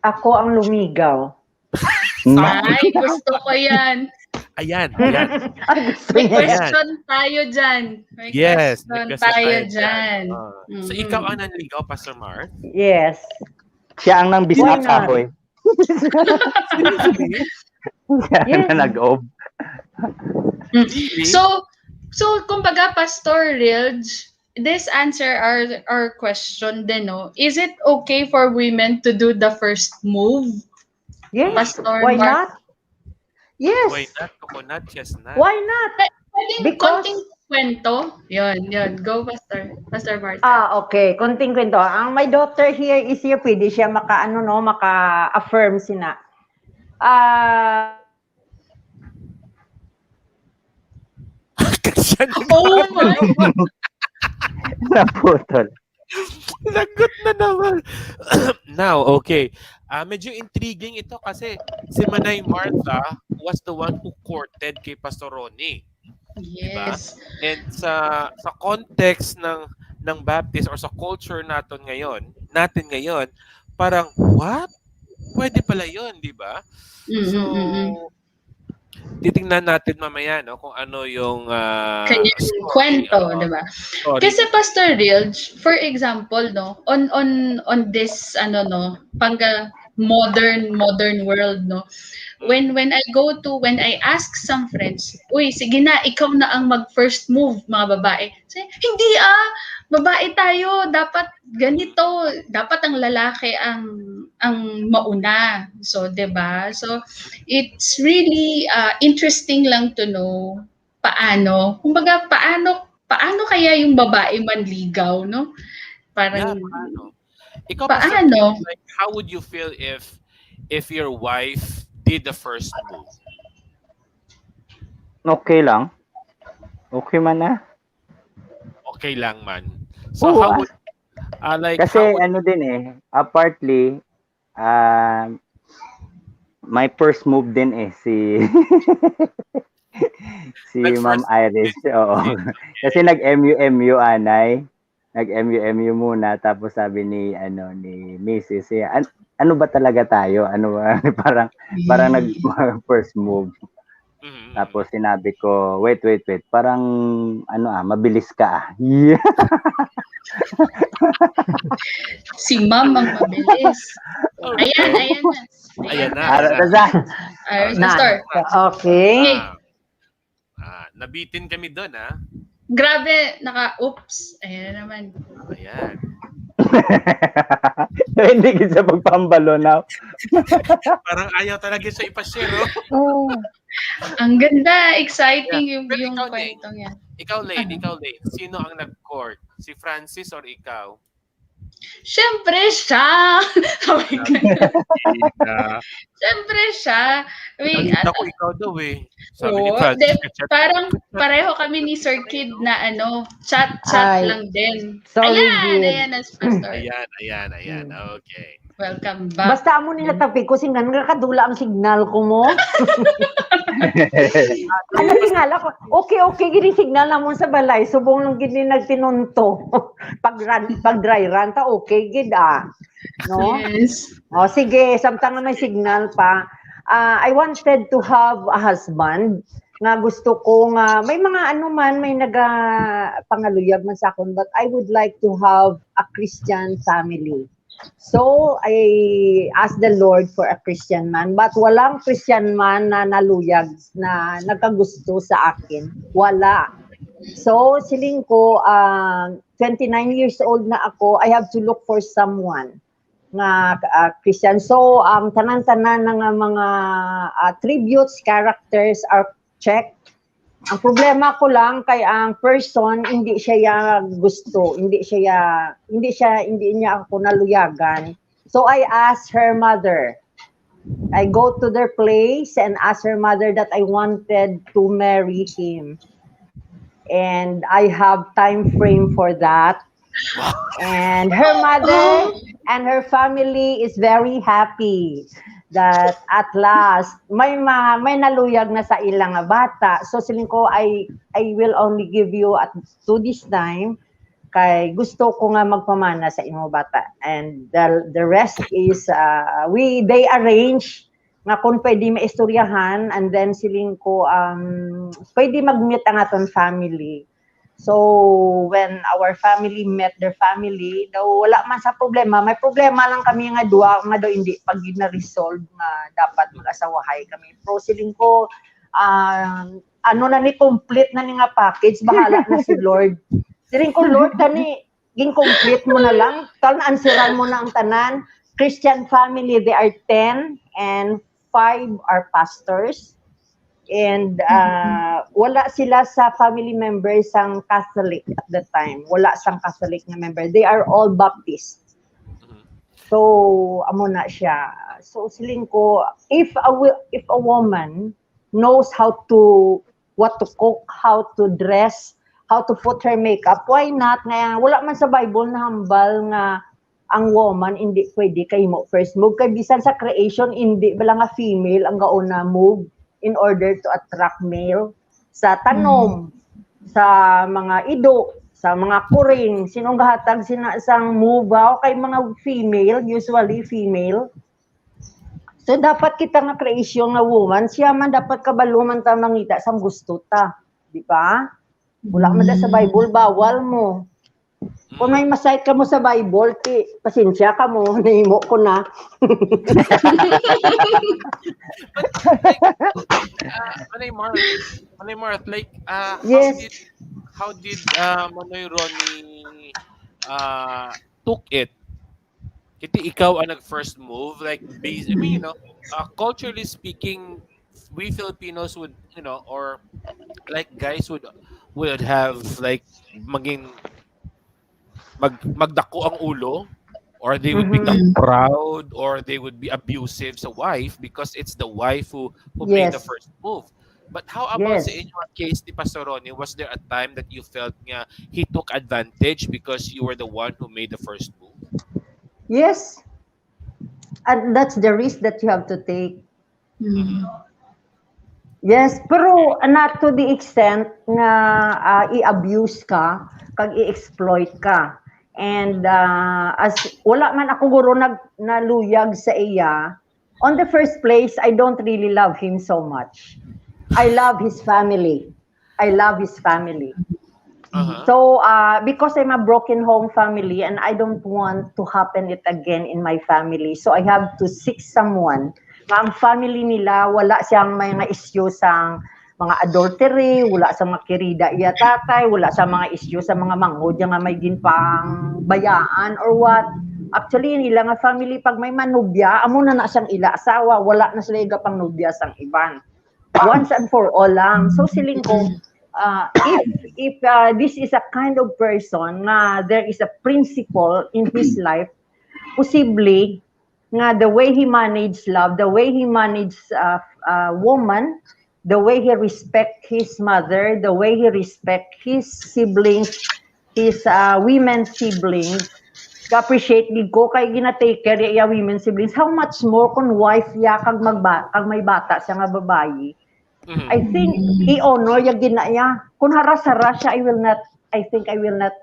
Ako ang lumigaw. Ay, gusto ko yan. Ayan. Ay, gusto May niya yan. question tayo dyan. May Yes, question nag-question tayo tayo dyan. So, ikaw ang nanligaw, Pastor Mark? Yes. Siya ang nang Why bisap not? ahoy. Seriously? Siya Yeah. na nag-ob. Really? So, kumbaga, Pastor Rilge, this answer our question din, no? Is it okay for women to do the first move? Yes. Pastor Why Mark? not? Yes. Why not? Coconut, chestnut. Why not? Pwedeng Because- konting kwento. Yun. Go, Pastor Mark. Okay. Konting kwento. Ang my daughter here is here, pwede siya maka-affirm sina. Oh my! Naputol. Lagot na naman. Now, okay. Medyo intriguing ito kasi si Manay Martha was the one who courted kay Pastor Ronnie. Yes. And sa context ng Baptist or sa culture natin ngayon, parang what? Pwede pala 'yon, di ba? So titingnan natin mamaya kung ano yung Kanyang story, kwento, di ba? story. Kasi Pastor Rilge, for example, on this modern world, when I ask some friends, uy, sige na, ikaw na ang mag first move, mga babae. Say, hindi babae tayo, dapat ganito, dapat ang lalaki ang mauna. So, 'di ba? So, it's really interesting lang to know paano kaya yung babae manligaw, no? Parang paano? Ikaw, paano? Pastor, like, how would you feel if your wife did the first move? Okay lang. Okay man na. Okay lang man. So Oo, how would Kasi partly, my first move din si si Ma'am Iris. Oo. Kasi nag-MU anay. Nag-MU muna, tapos sabi ni Mrs. Ano ba talaga tayo? Ano ba? parang nag first move. Tapos sinabi ko, wait. Parang mabilis ka. Yeah. Si Ma'am ang mabilis. Ayan na. Pastor. Okay. Nabitin kami doon, Grabe, oops. Ayan naman. Ayan. Hindi kita pagpambalo na. Parang ayaw talaga siya ipashare. Ang ganda, exciting yung Pero kwentong yan. Ikaw, Lane. Sino ang nag-court? Si Francis or ikaw? Siyempre siya. Oh my God. Siyempre siya. Nakita ko ikaw daw Sabi ni Francis. Parang pareho kami ni Sir Kid na chat lang din. Sorry, Ayan, as Pastor. Ayan. Okay. Welcome back. Basta amo nila tapi ko singgan nga kadula ang signal ko mo. Ano tingala ko? Okay gini signal namon sa balay. Subong lang gid ni nagtinunto. pag dry run ta okay gid No? Yes. O sige, samtang na may signal pa. I wanted to have a husband nga gusto ko nga may mga ano man may pangaluyag man sa akon, but I would like to have a Christian family. So I asked the Lord for a Christian man, but walang Christian man na naluyag na nagkagusto sa akin. Wala. So siling ko 29 years old na ako, I have to look for someone nga Christian. So ang tanan-tanan ng mga attributes, characters are checked. Ang problema ko lang kay ang person hindi siya gusto, hindi niya ako naluyagan. So I asked her mother. I go to their place and ask her mother that I wanted to marry him. And I have time frame for that. And her mother and her family is very happy that at last may naluyag na sa ilang bata. So siling ko I will only give you to this time kay gusto ko nga magpamana sa imong bata, and the rest is they arrange nga kung pwede maistoryahan, and then siling ko pwede mag-meet ang aton family. So when our family met their family, daw wala man sa problema, may problema lang kami nga duwa nga daw hindi pag na-resolve nga dapat mag-asawahay kami. Pero siling ko ano na ni complete na ni nga package, bahala na si Lord. Siling ko, Lord, kani ging complete mo na lang, answeran mo na ang tanan. Christian family, they are 10 and 5 are pastors. And wala sila sa family members ang Catholic at the time. Wala sang Catholic na member. They are all Baptist. So amo na siya. So siling ko, if a woman knows what to cook, how to dress, how to put her makeup, why not? Nga wala man sa Bible na hambal nga ang woman hindi pwede kay mo first move. Kay bisan sa creation hindi bala nga female ang gauna move in order to attract male sa tanom, sa mga ido, sa mga kuring, sinong gahatag sang move kay mga female, usually female. So dapat kita nga creation nga woman, siya man dapat kabalo man ta mangita sang gusto ta, di ba? Wala man sa Bible bawal mo. Kung may masayt ka mo sa Bible, pasensya ka mo, nahimo ko na. Manay Mark, like, yes. how did Manoy Ronnie took it? Kiti ikaw ang nag-first move, like, I mean, culturally speaking, we Filipinos would, or like guys would have like magdako ang ulo, or they would become proud, or they would be abusive sa wife because it's the wife who made the first move. But how about sa inyong case ni Pastor Ronnie, was there a time that you felt nga he took advantage because you were the one who made the first move? Yes. And that's the risk that you have to take. Yes, pero not to the extent na i-abuse ka, kag i-exploit ka. And as wala man ako guro naluyag sa iya, on the first place, I don't really love him so much. I love his family. So because I'm a broken home family and I don't want to happen it again in my family, so I have to seek someone na ang family nila wala siyang mga issue sa mga adultery, wala sa mga kirida iya tatay, wala sa mga issue sa mga manghod nga may ginpang bayaan or what. Actually, nila nga family, pag may manubya, amo na siyang ila asawa, wala na sila pang nubya sang iban. Once and for all lang. So siling ko, if this is a kind of person na there is a principle in his life, possibly nga the way he managed love, the way he managed woman, the way he respect his mother, the way he respect his siblings, his women siblings, ka-appreciate gid ko kay gina-take care ya women siblings. How much more kung wife ya kag kag may bata siya nga babayi. I think i-honor ya gina ya. Kung haras-haras siya, I think I will not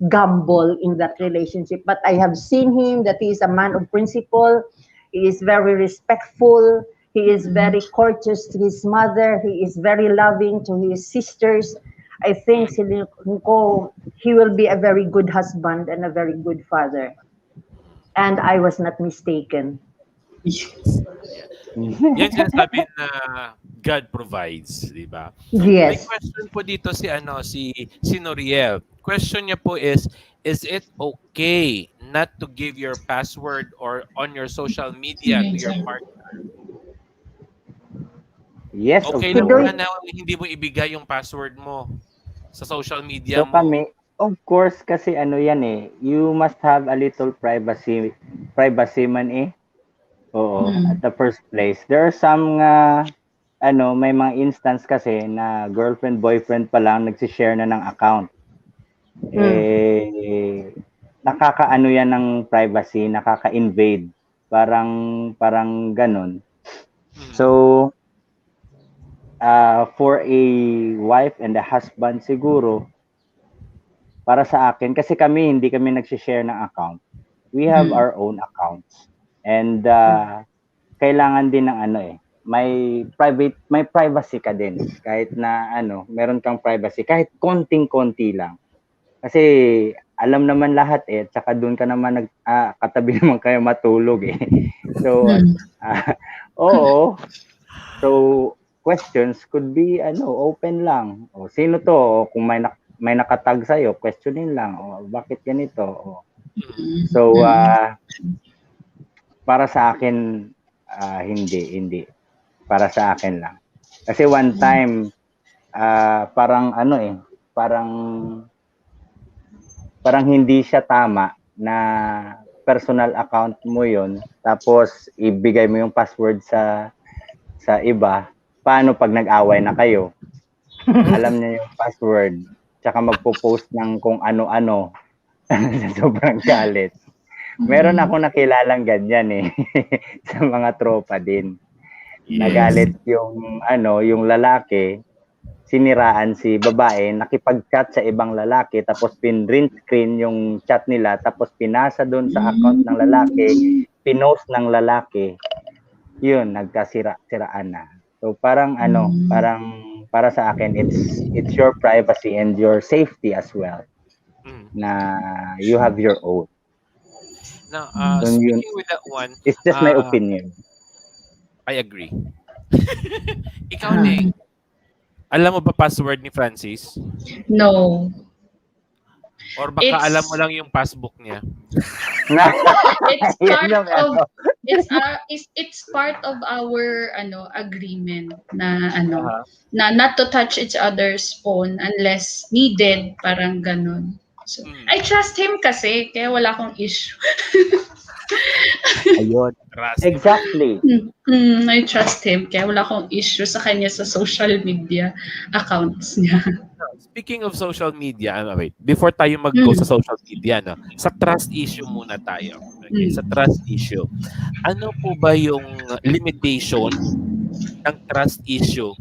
gamble in that relationship. But I have seen him that he is a man of principle. He is very respectful. He is very courteous to his mother. He is very loving to his sisters. I think he will be a very good husband and a very good father. And I was not mistaken. Yan sinasabi na God provides, di ba? May Yes. question po dito si Noriel. Question niya po is it okay not to give your password or on your social media to your partner? Yes, Okay of lang course. ba na hindi mo ibigay yung password mo sa social media So mo? kami, of course, kasi ano yan eh, you must have a little privacy man eh. Oo, at the first place. There are some may mga instance kasi na girlfriend, boyfriend pa lang nagsishare na ng account. Eh, nakakaano yan ng privacy, nakaka-invade. Parang ganun. So, for a wife and a husband siguro, para sa akin, kasi hindi kami nagsishare ng account. We have our own accounts. And kailangan din ng may privacy ka din. Kahit na meron kang privacy. Kahit konting-konti lang. Kasi alam naman lahat eh. Tsaka doon ka naman katabi naman kayo matulog eh. So, oo. So, questions could be open lang. O, sino to? O, kung may nakatag sa'yo, questionin lang. O, bakit ganito? O. So, para sa akin, hindi. Para sa akin lang. Kasi one time, parang hindi siya tama na personal account mo yon tapos ibigay mo yung password sa iba. Paano pag nag-away na kayo? Alam niya yung password, tsaka magpo-post ng kung ano-ano sa sobrang galit. Meron ako nakilalang ganyan eh sa mga tropa din. Nagalit yung yung lalaki, siniraan si babae, nakipag-chat sa ibang lalaki, tapos print screen yung chat nila, tapos pinasa doon sa account ng lalaki, pinost ng lalaki. Yun, nagkasiraan na. So parang parang para sa akin, it's your privacy and your safety as well. Na you have your own. Now, speaking with that one, it's just my opinion. I agree. Ikaw, Ning, alam mo ba password ni Francis? No. Or baka alam mo lang yung passbook niya? It's part of our agreement na na not to touch each other's phone unless needed, parang ganun. So, I trust him kasi kaya wala akong issue. Ayun. Exactly. I trust him kaya wala akong issue sa kanya sa social media accounts niya. Speaking of social media, wait, before tayo mag-go sa social media, sa trust issue muna tayo. Okay, sa trust issue. Ano po ba yung limitation ng trust issue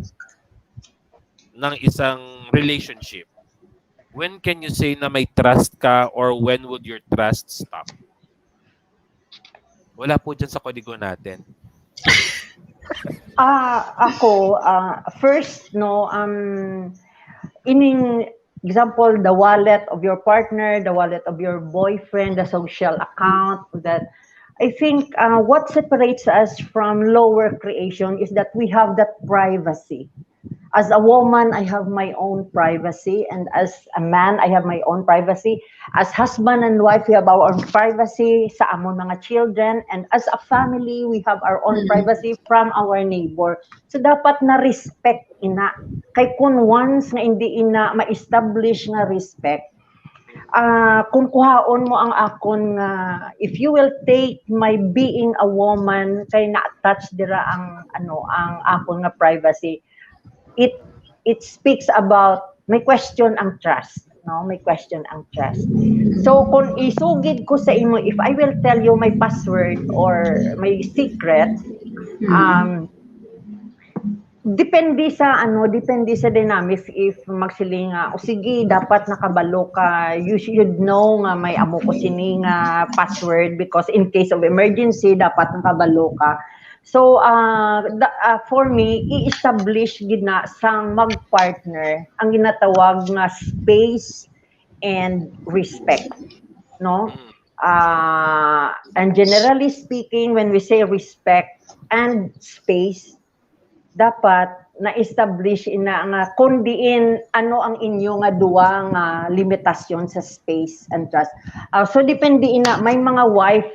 ng isang relationship? When can you say na may trust ka or when would your trust stop? Wala po dyan sa kodigo natin. Ako, first, in example, the wallet of your partner, the wallet of your boyfriend, the social account, that I think what separates us from lower creation is that we have that privacy. As a woman, I have my own privacy, and as a man, I have my own privacy. As husband and wife, we have our own privacy sa among mga children, and as a family, we have our own privacy from our neighbor. So dapat na respect ina. Kay kun once nga hindi ina ma-establish nga respect, kung kuhaon mo ang akon nga if you will take my being a woman kay na-attach dira ang akon nga privacy, it speaks about may question ang trust. no? May question ang trust. So kung isugid ko sa imo, if I will tell you my password or my secret, depende sa dynamics. If magsiling nga, o sige, dapat nakabalo ka, you should know nga may amo ko sini nga password because in case of emergency, dapat nakabalo ka. So, for me, i-establish gina sang mag-partner ang ginatawag nga space and respect, no? And generally speaking, when we say respect and space, dapat na-establish ina nga kundiin ano ang inyo nga duwa nga limitasyon sa space and trust. So depende ina, may mga wife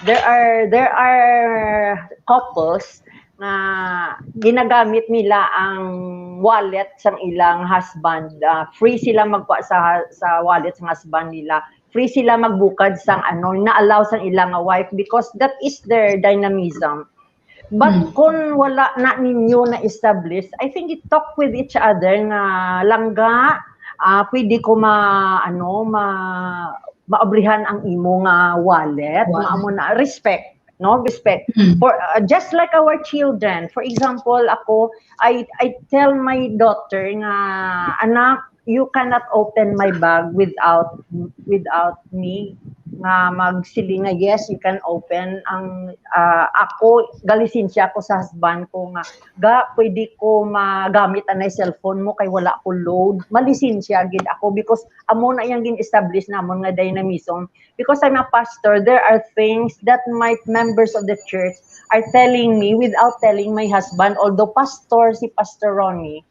there are couples na ginagamit nila ang wallet sang ilang husband. Free sila magkuha sa wallet sang husband nila. Free sila magbukad sang na-allow sang ilang wife because that is their dynamism. But kung wala na ninyo na-establish, I think you talk with each other nga langga, pwede ko maabrihan ang imo nga wallet, maamo na respect, no? Respect. For just like our children. For example, ako, I tell my daughter nga, anak, you cannot open my bag without me nga magsiling nga yes, you can open ang ako galisensya ako sa husband ko nga pwede ko magamit anay cellphone mo kay wala ko load, malisensya gid ako because amo na yang gin-establish namon nga dynamism. Because I'm a pastor, there are things that my members of the church are telling me without telling my husband, although si Pastor Ronnie,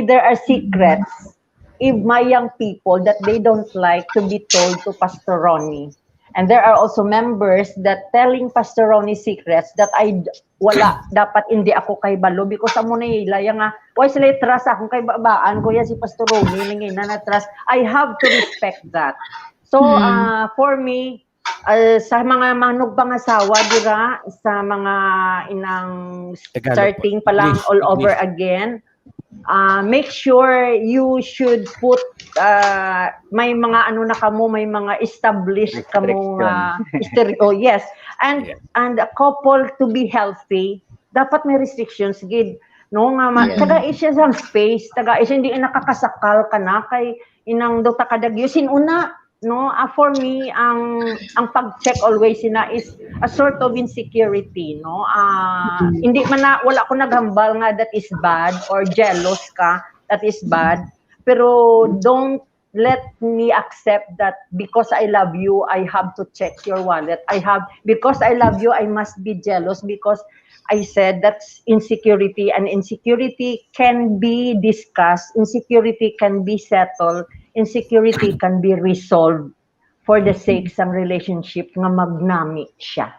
there are secrets if my young people that they don't like to be told to Pastor Ronnie. And there are also members that telling Pastor Ronnie secrets that dapat hindi ako kay balo because amo na ilaya nga why sila trust akong kay babaan ko yan si Pastor Ronnie ningin na trust. I have to respect that. So for me, sa mga manog pangasawa dira, sa mga inang starting pa lang all over again, make sure you should put may mga na kamo, may mga established kamo yes, and a couple to be healthy dapat may restrictions gid, no? Nga taga siya sa space, taga siya hindi nakakasakal ka na kay inang dota kadagyusin una, no? For me ang pag-check always na is a sort of insecurity, no? Hindi man na wala ko naghambal nga that is bad or jealous ka, that is bad, pero don't let me accept that because I love you I have to check your wallet. Because I love you I must be jealous because I said that's insecurity, and insecurity can be discussed, insecurity can be settled, insecurity can be resolved for the sake ng relationship nga magnami siya.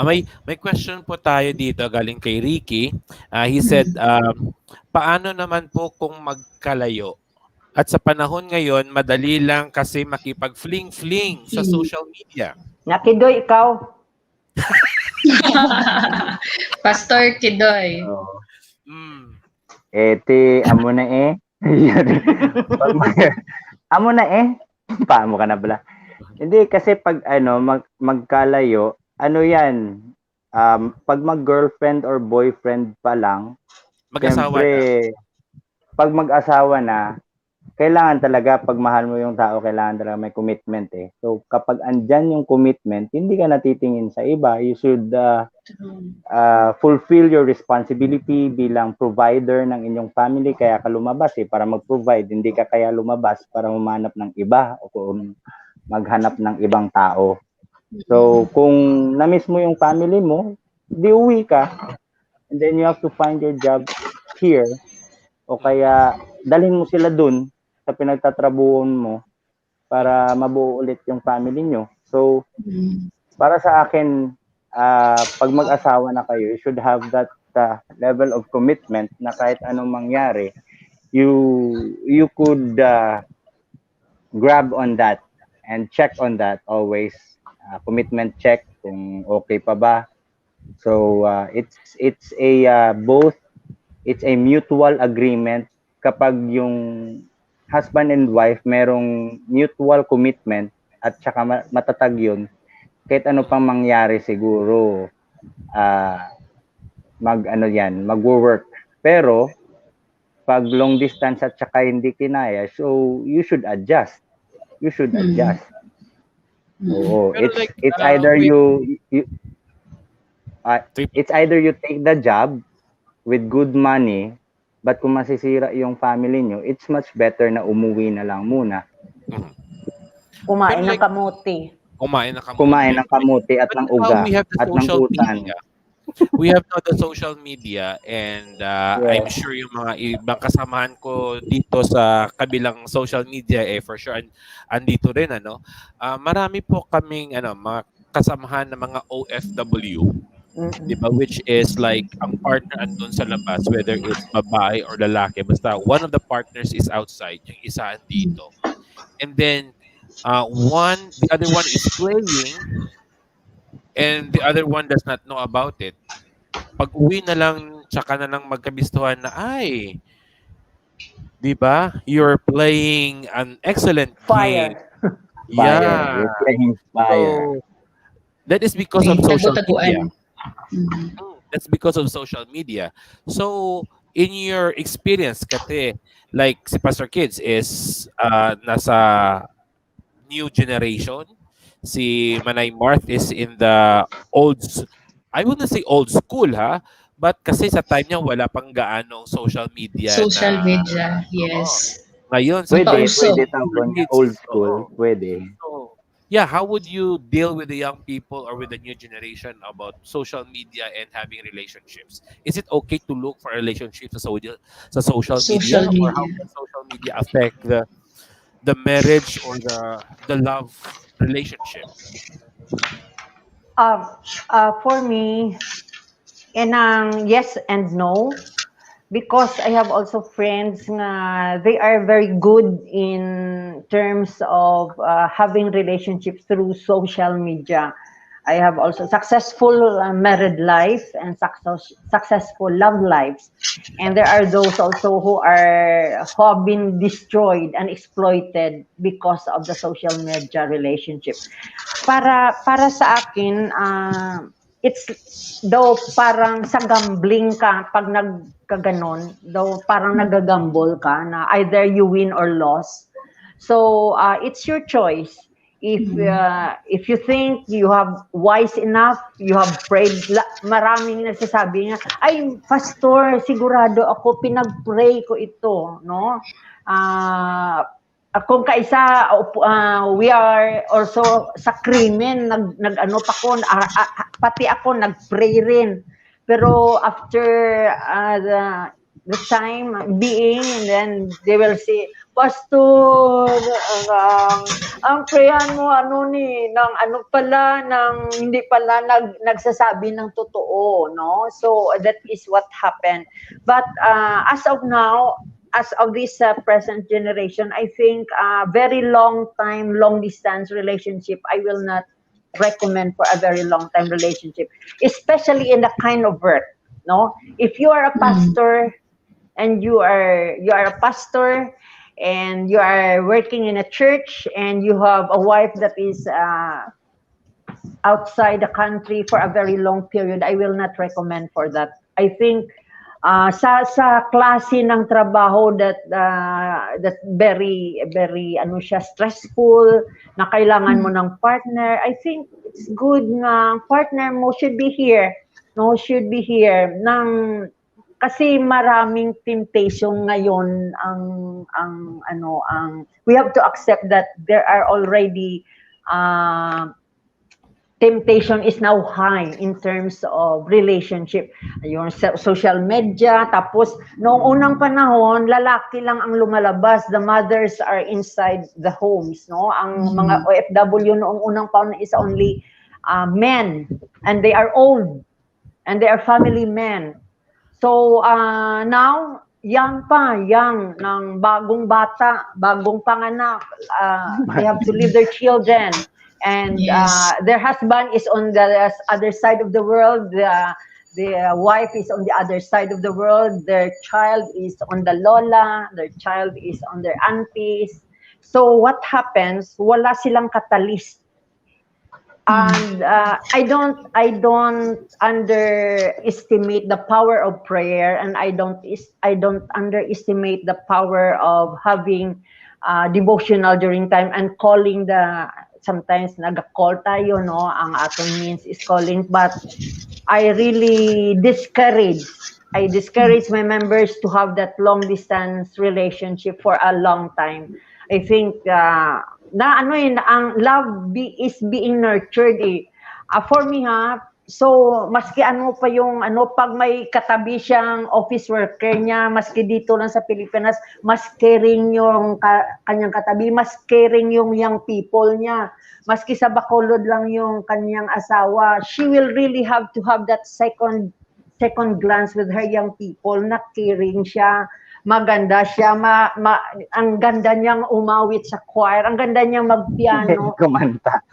May question po tayo dito galing kay Ricky. He said, paano naman po kung magkalayo? At sa panahon ngayon, madali lang kasi makipag-fling-fling sa social media. Nakidoy, ikaw? Pastor Kidoy. Amo na amo na paamo ka na bala. Hindi kasi pag magkalayo, yan, pag mag-girlfriend or boyfriend pa lang, mag-asawa siyempre, pag mag-asawa na, kailangan talaga, pag mahal mo yung tao, kailangan talaga may commitment So, kapag andyan yung commitment, hindi ka natitingin sa iba. You should fulfill your responsibility bilang provider ng inyong family. Kaya ka lumabas para mag-provide. Hindi ka kaya lumabas para humanap ng iba o kung maghanap ng ibang tao. So, kung na-miss mo yung family mo, di uwi ka. And then you have to find your job here. O kaya, dalhin mo sila dun sa pinagtatrabuhon mo para mabuo ulit yung family nyo. So, para sa akin, pag mag-asawa na kayo, you should have that level of commitment na kahit anong mangyari, you could grab on that and check on that always. Commitment check kung okay pa ba. So, it's a mutual agreement kapag yung husband and wife merong mutual commitment at saka matatag yun, kahit ano pang mangyari siguro, mag-work. Pero, pag long distance at saka hindi kinaya, so you should adjust. You should adjust. Oo, Pero like, it's either wait. it's either you take the job with good money, but kung masisira yung family nyo, it's much better na umuwi na lang muna. Kumain Pero ng like- kamuti. Kumain ng kamuti. Kumain ng kamuti at ng But now uga we have the at ng social utan. media. We have now the social media and I'm sure yung mga ibang kasamahan ko dito sa kabilang social media for sure andito rin ano. Marami po kaming mga kasamahan ng mga OFW, di ba, which is like ang partner andun sa labas, whether it's babae or lalaki, basta one of the partners is outside, yung isa andito. And then the other one is playing and the other one does not know about it. Pag uwi na lang, tsaka na lang magkabistuhan na, ay, di ba? You're playing an excellent game. Yeah. You're playing fire. So, that is because of social media. That's because of social media. So, in your experience, Kate, like si Pastor Kids is nasa new generation. Si Manay Marth is in the I wouldn't say old school but kasi sa time niya wala pang gaano social media. Social media, yes. Ngayon, Pwede pauso. tawag niya old school. Pwede. So, yeah, how would you deal with the young people or with the new generation about social media and having relationships? Is it okay to look for a relationship sa social media? Or how can social media affect the marriage or the love relationship? For me, yes and no, because I have also friends nga they are very good in terms of having relationships through social media. I have also successful married life and successful love lives, and there are those also who have been destroyed and exploited because of the social media relationship. Para sa akin, it's daw parang sa gambling ka pag nagkaganon, daw parang nagagamble ka na either you win or lose. So it's your choice. If you think you have wise enough, you have prayed, maraming nagsasabi nga, ay pastor, sigurado ako pinag-pray ko ito, no? Kung kaisa, we are also sa krimen, nag-ano pa ko, pati ako nag-pray rin. Pero after the time being, and then they will say, Pastor, ang prayan mo hindi pala nagsasabi ng totoo, no? So that is what happened. But as of now, as of this present generation, I think very long distance relationship, I will not recommend for a very long time relationship, especially in the kind of work, no? If you are a pastor and you are a pastor and you are working in a church and you have a wife that is outside the country for a very long period, I will not recommend for that. I think sa klase ng trabaho that very stressful, na kailangan mo ng partner, I think it's good na partner mo should be here kasi maraming temptation ngayon we have to accept that there are already temptation is now high in terms of relationship. Yung social media, tapos noong unang panahon, lalaki lang ang lumalabas. The mothers are inside the homes, no? Ang mga OFW noong unang panahon is only men, and they are old, and they are family men. So now, young ng bagong bata, bagong panganak, they have to leave their children. And their husband is on the other side of the world. The wife is on the other side of the world. Their child is on the lola. Their child is on their aunties. So what happens? Wala silang catalyst. And I don't underestimate the power of prayer, and I don't underestimate the power of having devotional during time and calling sometimes nag-call tayo, no? Ang ating means is calling, but I discourage my members to have that long distance relationship for a long time. I think ang love is being nurtured for me so maski pa yung pag may katabi siyang office worker niya, maski dito lang sa Pilipinas, mas caring yung kanyang katabi, mas caring yung young people niya, maski sa Bacolod lang yung kanyang asawa, she will really have to have that second glance with her young people na caring siya, maganda siya, ang ganda niyang umawit sa choir, ang ganda niyang magpiano. Kumanta.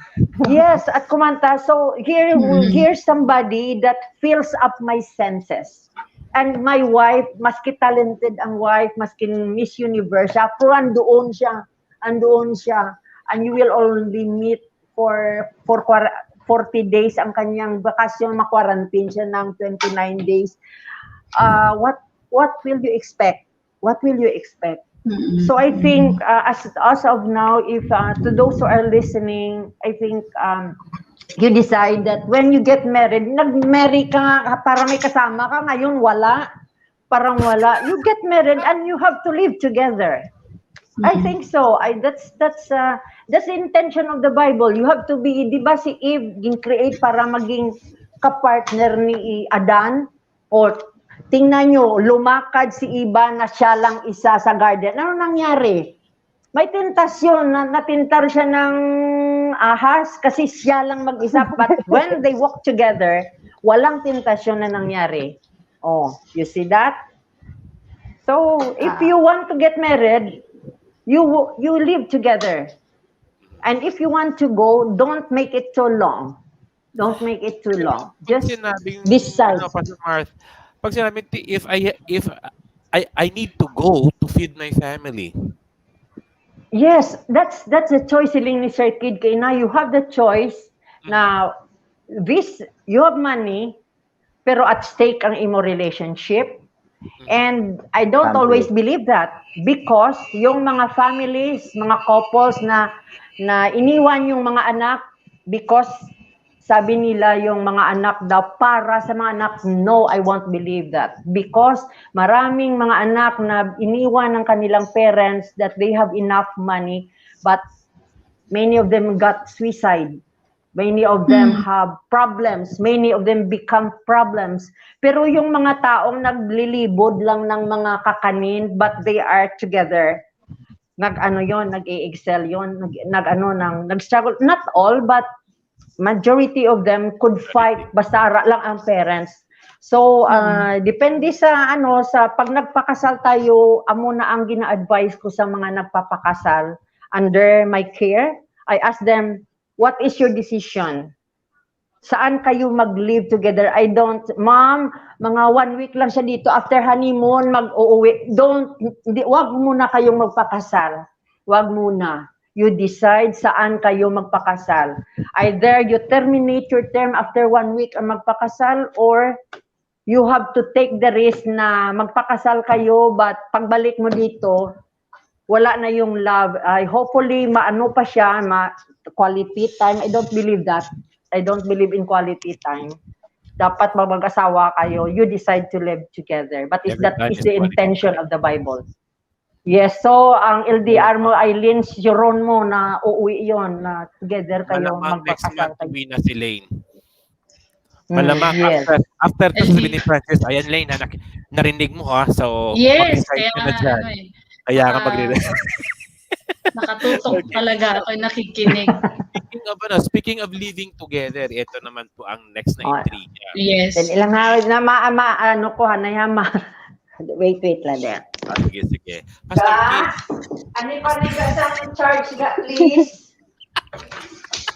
Yes, at kumanta. So here's somebody that fills up my senses. And my wife, maski talented ang wife, maski Miss Universe, pero andoon siya. And you will only meet for 40 days ang kanyang bakasyon, ma-quarantine siya ng 29 days. What will you expect? What will you expect? So I think as of now, if to those who are listening, I think you decide that when you get married, nag-marry ka para may kasama ka, ngayon wala, parang wala. You get married and you have to live together. I think so. That's the intention of the Bible. You have to be, di ba si Eve create para maging kapartner ni Adan? Or tingnan nyo, lumakad si Eva na siya lang isa sa garden. Ano nangyari? May tentasyon, natintar siya ng ahas kasi siya lang mag-isa. But when they walk together, walang tentasyon na nangyari. Oh, you see that? So, if you want to get married, you live together. And if you want to go, don't make it too long. Don't make it too long. Just decide. Pastor Marth, pag sinabi, if I need to go to feed my family. Yes, that's a choice ni Sir Kid kay na you have the choice na you have money pero at stake ang imo relationship. And I don't always believe that because yung mga families, mga couples na iniwan yung mga anak because sabi nila yung mga anak daw para sa mga anak. No, I won't believe that. Because maraming mga anak na iniwan ng kanilang parents that they have enough money, but many of them got suicide. Many of them have problems. Many of them become problems. Pero yung mga taong naglilibod lang ng mga kakanin, but they are together, nag-excel yon, nag-struggle. Not all, but majority of them could fight basta lang ang parents. So depende sa pag nagpakasal tayo, amo na ang gina-advise ko sa mga nagpapakasal under my care. I ask them, what is your decision? Saan kayo mag-live together? Ma'am, mga 1 week lang siya dito. After honeymoon, mag-uuwi. Wag muna kayong magpakasal. Wag muna. You decide saan kayo magpakasal. Either you terminate your term after 1 week ang magpakasal, or you have to take the risk na magpakasal kayo, but pagbalik mo dito, wala na yung love. Hopefully, maano pa siya, quality time. I don't believe that. I don't believe in quality time. Dapat mag-asawa kayo. You decide to live together. But that is the intention of the Bible. Yes, so ang LDR mo, Eileen, siron mo na uuwi yon na together kayo magpakasal. Malamang next month na si Lane. Malamang yes. after to sabi ni Francis, ayan Lane, narinig mo ha, so yes, kaya na dyan. Kaya ka nakatutok talaga ako, nakikinig. Speaking of living together, ito naman po ang next na intriga. Yes. Then ilang na wait lang din. Sige. Pastor Kid. Ano pa na isang charge ka, please?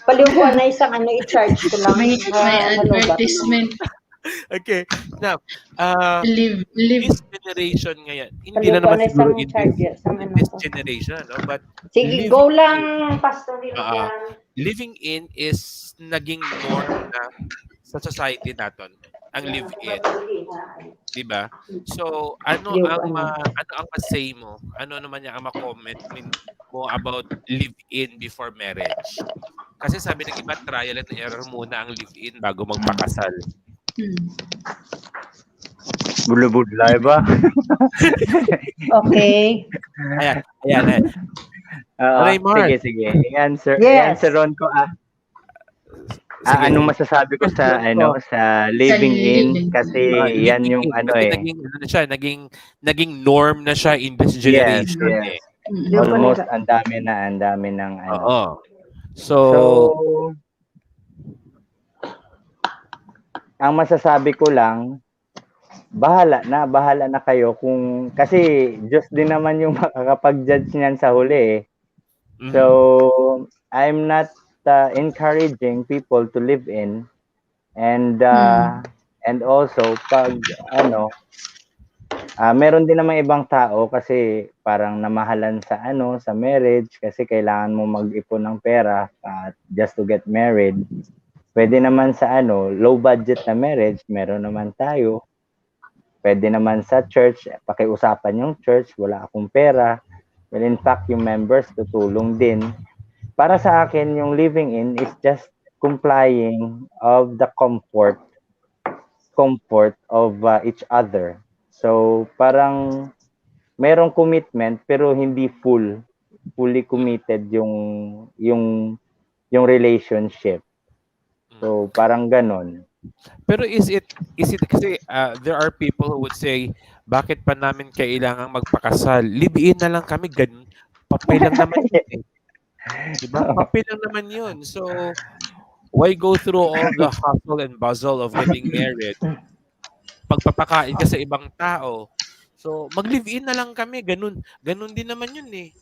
Paliw ko na isang i-charge ko lang. May advertisement. Okay. Now, Live. this generation ngayon, hindi na naman siguro in this generation, no? But Sige, living go lang, in, Pastor ah, Dinovian. living in is naging norm na sa society natin, ang live-in, 'di ba? So, ano ang ma-say mo? Ano naman ang ma-comment mo about live-in before marriage? Kasi sabi ng iba, trial and error muna ang live-in bago magpakasal. Bulubudlay ba? Okay. Ayan. Oo, Raymar. sige. I-answer Yes. ron ko. Sige. Anong masasabi ko sa sa living in kasi yan yung naging norm na siya in this generation. Yes. Almost ang dami ng So, ang masasabi ko lang, bahala na kayo kung kasi Diyos din naman yung makakapag-judge niyan sa huli. So, I'm not encouraging people to live in and also pag meron din naman ibang tao kasi parang namahalan sa marriage kasi kailangan mo mag-ipon ng pera just to get married. Pwede naman sa low budget na marriage, meron naman tayo. Pwede naman sa church, pakiusapan yung church, wala akong pera. Well, in fact, yung members tutulong din. Para sa akin, yung living in is just complying of the comfort of each other. So, parang merong commitment pero hindi fully committed yung relationship. So, parang ganon. Pero is it kasi there are people who would say, bakit pa namin kailangang magpakasal? Live-in na lang kami, ganun. Papel lang naman yun. Diba? Papel lang naman yun. So, why go through all the hustle and bustle of getting married? Pagpapakain ka sa ibang tao. So, mag-live-in na lang kami, ganun. Ganun din naman yun eh.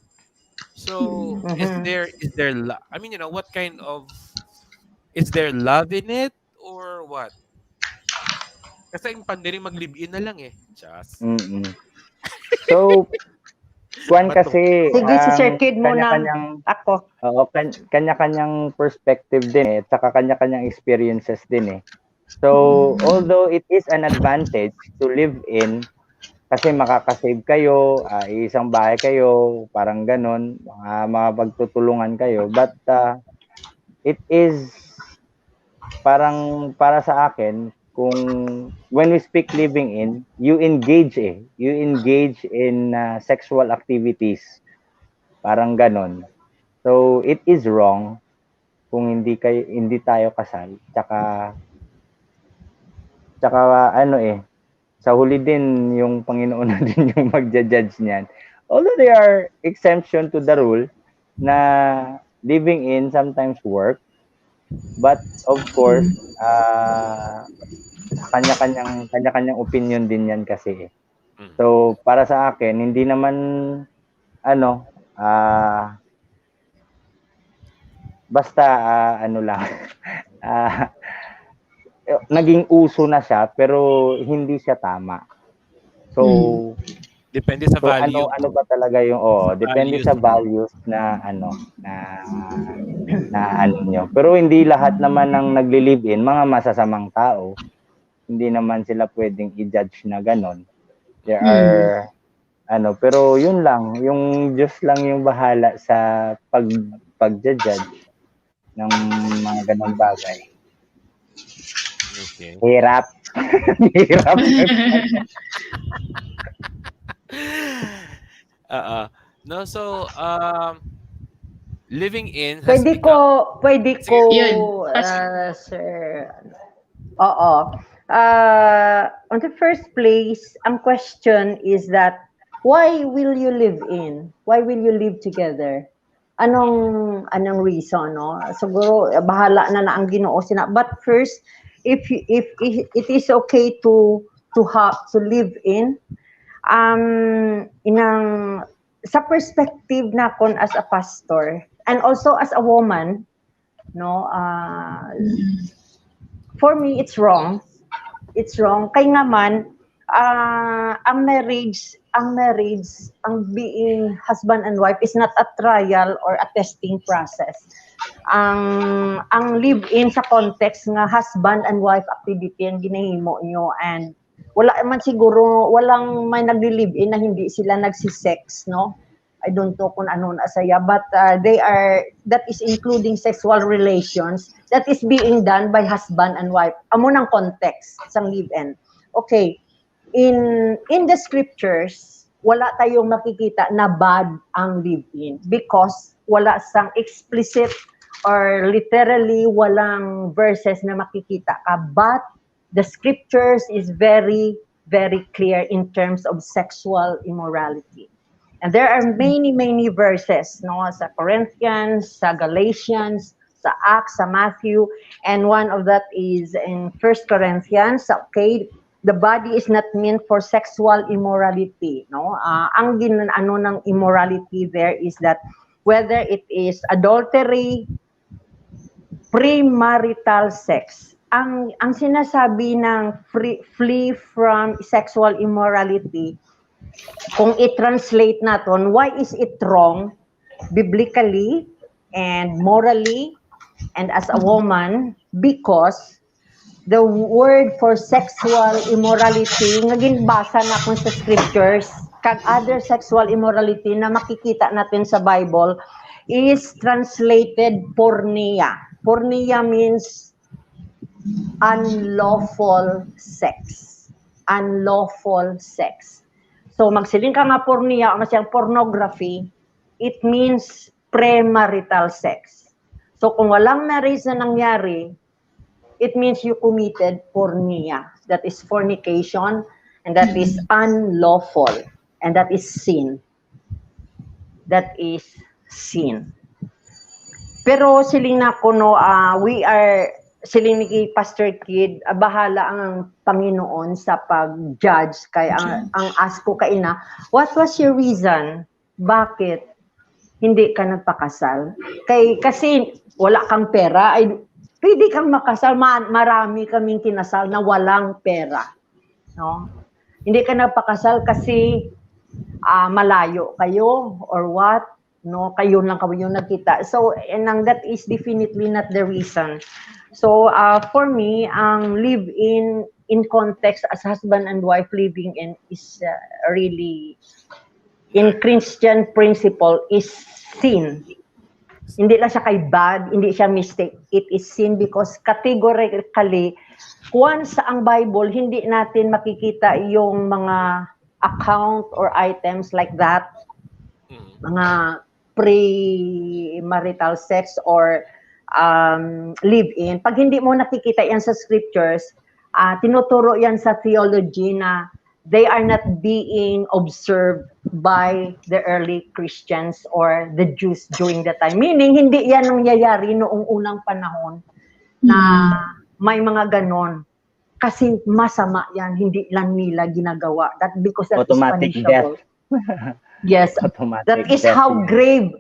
So, is there I mean, what kind of is there love in it or what? Kasi yung pandering mag-live-in na lang eh. Just. So, kuwan kasi sige, si Sir Kid muna ako. Oo, kanya-kanyang perspective din saka kanya-kanyang experiences din So, although it is an advantage to live in kasi makakasave kayo, isang bahay kayo, parang ganon, makapagtutulungan kayo, but it is parang para sa akin kung when we speak living in, you engage in sexual activities. Parang ganon. So it is wrong kung hindi tayo kasal. Tsaka sa huli din yung Panginoon na din yung magja-judge niyan. Although there are exemption to the rule na living in sometimes work, but of course kanya-kanyang opinion din yan kasi. So para sa akin hindi naman basta lang naging uso na siya pero hindi siya tama. So depende sa value. Ano ba talaga yung depende sa values na nyo. Pero hindi lahat naman ng nagli-live-in mga masasamang tao. Hindi naman sila pwedeng i-judge na ganon. There are pero yun lang, yung Diyos lang yung bahala sa pag-judge ng mga ganong bagay. Okay. Hirap. No, so living in has Pwede ko sir. Oo. On the first place, ang question is that why will you live in? Why will you live together? Anong reason, no? Siguro bahala na ang Ginoo but first if it is okay to live in sa perspective na kon as a pastor and also as a woman, no, for me it's wrong it's wrong. Kaya naman, ang being husband and wife is not a trial or a testing process. Ang live-in sa context nga husband and wife activity ang ginahimo nyo, and wala man siguro, walang may nagli-live-in na hindi sila nagsisex, no? I don't know kung ano na saya, but that is including sexual relations that is being done by husband and wife. Amo ng context sa live-in. Okay, in the scriptures, wala tayong makikita na bad ang live-in because wala sang explicit or literally walang verses na makikita ka, but the scriptures is very, very clear in terms of sexual immorality. And there are many, many verses, no, sa Corinthians, sa Galatians, sa Acts, sa Matthew, and one of that is in 1 Corinthians. Okay, the body is not meant for sexual immorality, no. Ang ano ng immorality there is that whether it is adultery, premarital sex. Ang sinasabi ng flee from sexual immorality, kung i-translate natin, why is it wrong biblically and morally and as a woman? Because the word for sexual immorality nga ginbasa na kung sa scriptures kag other sexual immorality na makikita natin sa Bible is translated porneia. Porneia means unlawful sex. Unlawful sex. So magsiling ka nga porneia o masyang pornography, it means premarital sex. So kung walang marriage na nangyari, it means you committed porneia. That is fornication, and that is unlawful, and that is sin. That is sin. Pero siling na ko no, siling ni Pastor Kid, bahala ang Panginoon sa pag-judge. Kaya ang ask ko kaina, what was your reason? Bakit hindi ka nagpakasal? Kasi wala kang pera, ay pwede kang makasal. Marami kaming kinasal na walang pera. No? Hindi ka nagpakasal kasi malayo kayo or what? No, kayo lang kayo nagkita. So, and that is definitely not the reason. So, for me, ang live-in context as husband and wife living in is really, in Christian principle, is sin. Hindi lang siya kay bad, hindi siya mistake. It is sin because categorically, once ang Bible, hindi natin makikita yung mga account or items like that, mga pre-marital sex or live-in. Pag hindi mo nakikita yan sa scriptures, tinuturo yan sa theology na they are not being observed by the early Christians or the Jews during that time. Meaning, hindi yan nangyayari noong unang panahon na may mga ganon. Kasi masama yan, hindi lang nila ginagawa. That because that automatic is punishable. Death. Yes, that is how grave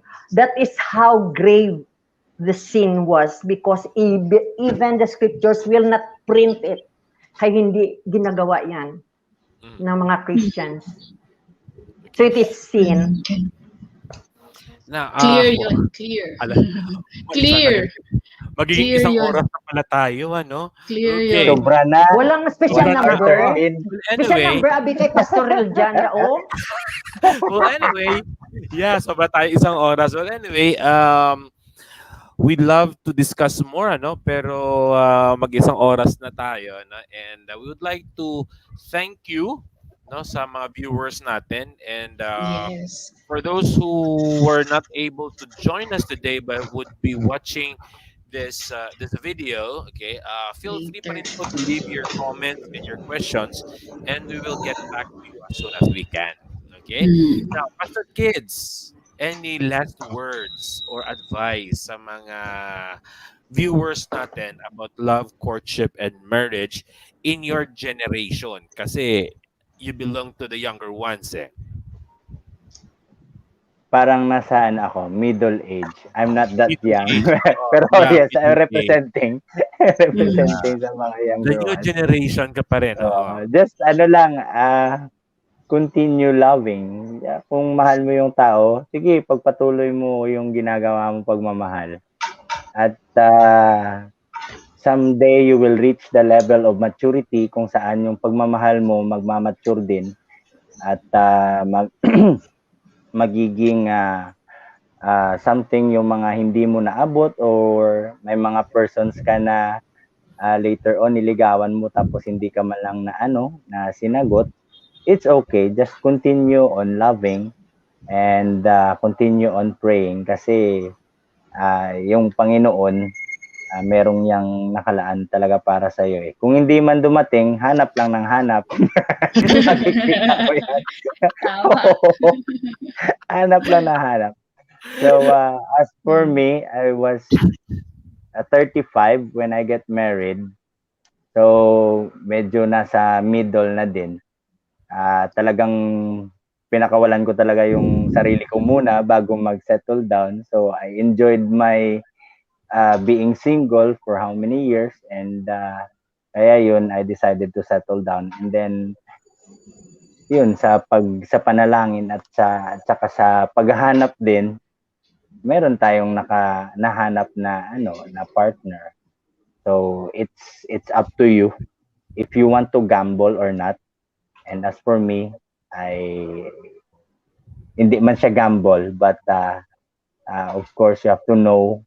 the sin was, because even the scriptures will not print it. Kaya hindi ginagawa yan ng mga Christians. So it is sin. Na, Clear yun, clear. Clear. Magiging Clear isang yun. oras na pala tayo, ano? Clear Okay. yun. Sobra na. Walang special Wala number. Special Anyway, number, abi kay Pastor Reljan, oh. well, anyway, yeah, sobra tayo isang oras. Well, anyway, we'd love to discuss more, ano? Pero mag-isang oras na tayo, no? And we would like to thank you, no, sa mga viewers natin, and Yes. for those who were not able to join us today but would be watching this video, okay, feel free pa rin po to leave your comments and your questions, and we will get back to you as soon as we can. Okay? Now, Pastor Kids, any last words or advice sa mga viewers natin about love, courtship, and marriage in your generation? Kasi you belong to the younger ones, eh. parang nasaan ako, middle age. I'm not that Middle young. age. Pero Yeah, yes, I'm middle age. representing. Representing sa mga The younger new ones. generation ka pa rin. Just ano lang, continue loving. Yeah, kung mahal mo yung tao, sige, pagpatuloy mo yung ginagawa mong pagmamahal. At someday you will reach the level of maturity kung saan yung pagmamahal mo magmamature din. At magiging something yung mga hindi mo naabot or may mga persons ka na later on niligawan mo tapos hindi ka man lang na sinagot. It's okay, just continue on loving and continue on praying kasi yung Panginoon merong yang nakalaan talaga para sa iyo. Kung hindi man dumating, hanap lang ng hanap. Makikita ko yan. Hanap lang ng hanap. So as for me, I was 35 when I get married. So medyo nasa middle na din. Talagang pinakawalan ko talaga yung sarili ko muna bago mag-settle down. So I enjoyed my being single for how many years, and kaya yun, I decided to settle down. And then yun, sa panalangin at saka sa paghahanap din, meron tayong nahanap na na partner. So it's up to you if you want to gamble or not. And as for me, hindi man siya gamble, but of course you have to know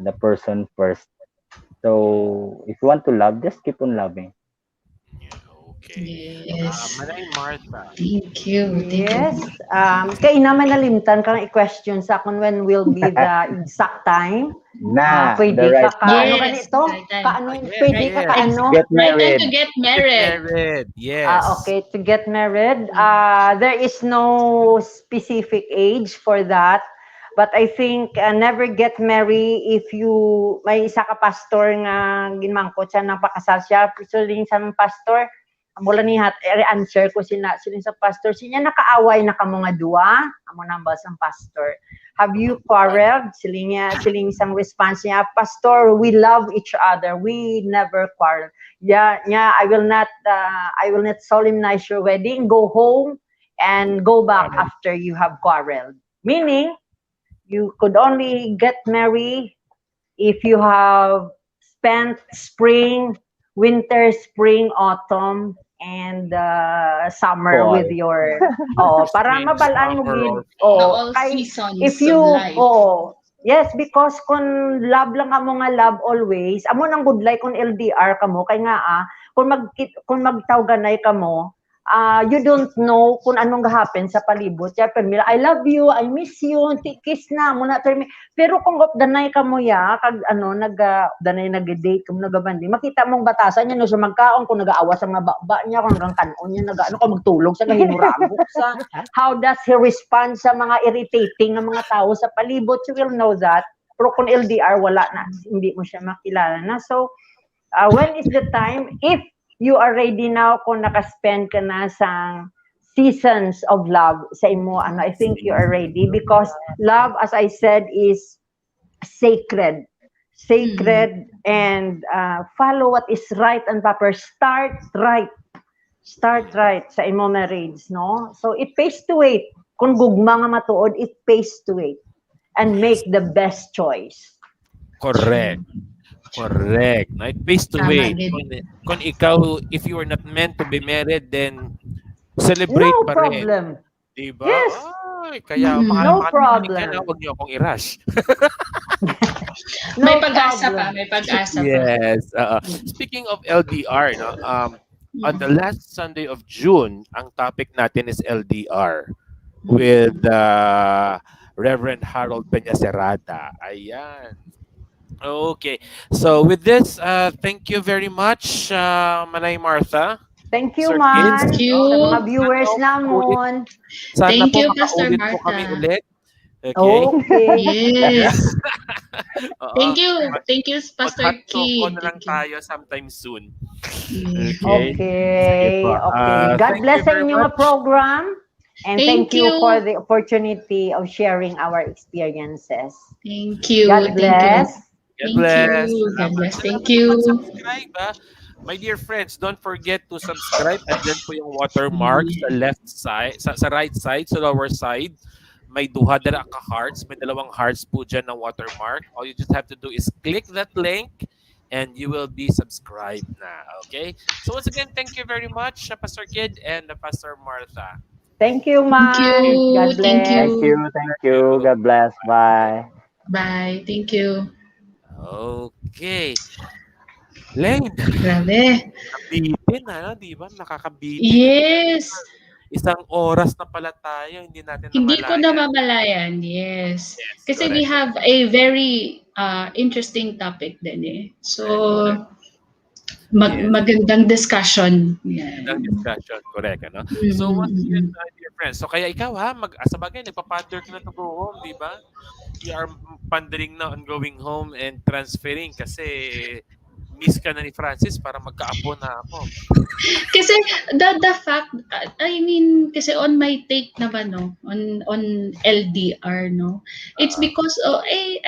the person first. So if you want to love, just keep on loving. Okay. Yes. Manay Martha. Thank you. Yes. Kaya naman nalimtan kang i-question sa akon when will be the exact time. Pwede the right ka kaano Yes, ganito? right time. Kaano Yes, pwede yes. ka kaano? Get Right time married. to get married. Married. Yes. Okay, to get married. There is no specific age for that. But I think never get married if you may isa ka pastor nga ginmangkot siya nang pakasal siya. Suling sa pastor, mula ni answer ko siling sa pastor. Sinya nakaaway na kamo nga duwa, amo nambal sa pastor. Have you quarreled? Siling isang response niya, Pastor, we love each other. We never quarrel. Yeah, I will not solemnize your wedding. Go home and go back after you have quarreled. Meaning, you could only get married if you have spent spring, winter, spring, autumn, and summer Fall. with your para Spring, mabalaan mo summer, gid All kay seasons if you of life. yes, because kung love lang amo nga love always amo nang good like kung LDR kamo kay nga kung magtawganay kamo you don't know kung anong happen sa palibot. Siyempre, I love you, I miss you, kiss na, muna termi. Pero kung danay ka mo ya, kag danay nag-date, kung nagabandi, makita mong batasan niya, no, siya magkaon, kung nag-aawa sa mga baba niya, kung hanggang kanon niya, kung magtulog sa hinuragok sa, how does he respond sa mga irritating ng mga tao sa palibot, you will know that. Pero kung LDR, wala na, hindi mo siya makilala na. So, when is the time, if you are ready now kung naka-spend ka na sa seasons of love sa imo, I think you are ready because love, as I said, is sacred. And follow what is right and proper. Start right sa imo marriage, no? So it pays to wait. Kung gugma nga matuod, it pays to wait and make the best choice. Correct. No, it pays to wait. Kung ikaw, if you are not meant to be married, then celebrate No pa rin. problem. Diba? Yes. Ay, kaya No problem. Huwag niyo akong i-rush. May pag-asa pa. Yes. Speaking of LDR, no, on the last Sunday of June, ang topic natin is LDR with Reverend Harold Peñacerrada. Ayan. Okay. So with this, thank you very much, Manay Martha. Thank you, Sir man. Thank you. Sa mga viewers namon. Sana Thank po you, Pastor makaulit po Martha. kami ulit. Okay. Okay. Yes. Oo. Thank you. Thank you, Pastor Mag-hot Key. choco na lang tayo sometime soon. Mm. Okay. Sige Okay. po. God Thank bless you sa very inyong much. program. And Thank thank you you. for the opportunity of sharing our experiences. Thank you. God Thank you. bless. God Thank bless. you. God Salamat. bless. Thank Salamat sa you. pag-subscribe, ha. My dear friends, don't forget to subscribe. Andyan po yung watermark sa left side, sa right side, sa lower side. May duha dara ka hearts. May dalawang hearts po dyan na watermark. All you just have to do is click that link and you will be subscribed na. Okay? So once again, thank you very much, Pastor Kid and Pastor Martha. Thank you, Thank Mike. you. God Thank bless. Thank you. you. Thank you. God bless. Bye. Bye. Thank you. Okay. Lane, Grabe. nabitin na, di ba? Nakakabitin. Yes. Isang oras na pala tayo, hindi natin Hindi ko namalayan. namamalayan. Yes. Yes, Kasi we correct. have a very interesting topic din eh. So, Yes. magandang discussion. Yan. Ang discussion, correct, ano? Mm, So, once mm, again, mm. dear friends, so kaya ikaw ha, sa bagay, nagpa-ponder ka na to go home, di ba? You are pondering na on going home and transferring kasi miss ka na ni Francis para magkaapo na ako. Kasi the fact, I mean, kasi on my take naman, no, on LDR, no, it's because,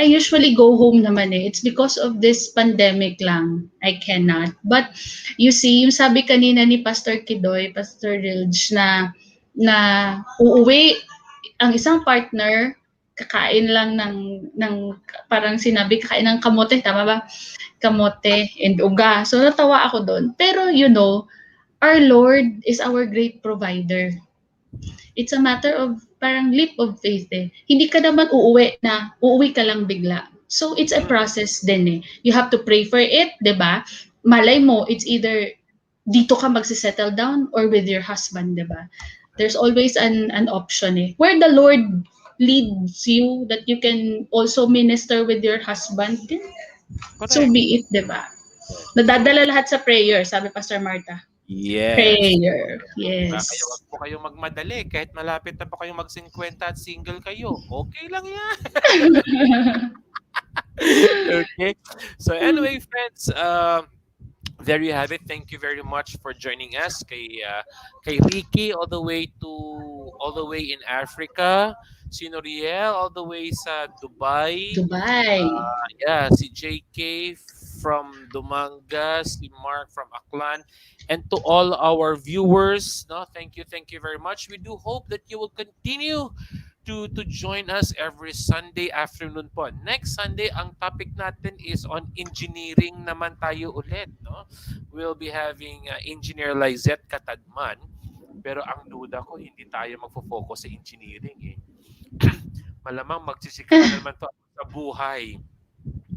I usually go home naman eh. It's because of this pandemic lang. I cannot. But, you see, yung sabi kanina ni Pastor Kidoy, Pastor Rilge, na uuwi ang isang partner, kakain lang ng parang sinabi, kakain ng kamote, tama ba? Kamote and uga. So, natawa ako doon. Pero, our Lord is our great provider. It's a matter of parang leap of faith eh. Hindi ka naman uuwi ka lang bigla. So, it's a process din eh. You have to pray for it, di ba? Malay mo, it's either dito ka magsisettle down or with your husband, di ba? There's always an option eh. Where the Lord leads you that you can also minister with your husband, so Correct. be it, di ba? Nadadala lahat sa prayer, sabi Pastor Martha. Yes. Prayer. Diba? Yes. Kaya wag po kayong magmadali. Kahit malapit na pa kayong mag-50 at single kayo, okay lang yan. Okay. So anyway, friends, there you have it. Thank you very much for joining us. Kay Ricky all the way in Africa, si Noriel all the way sa Dubai. Dubai. Yeah, si JK from Dumangas, si Mark from Aklan, and to all our viewers, no, thank you very much. We do hope that you will continue to join us every Sunday afternoon po. Next Sunday, ang topic natin is on engineering naman tayo ulit, no? We'll be having Engineer Lizette Katadman. Pero ang duda ko, hindi tayo magfo-focus sa engineering eh. Malamang magsisika na naman to sa buhay,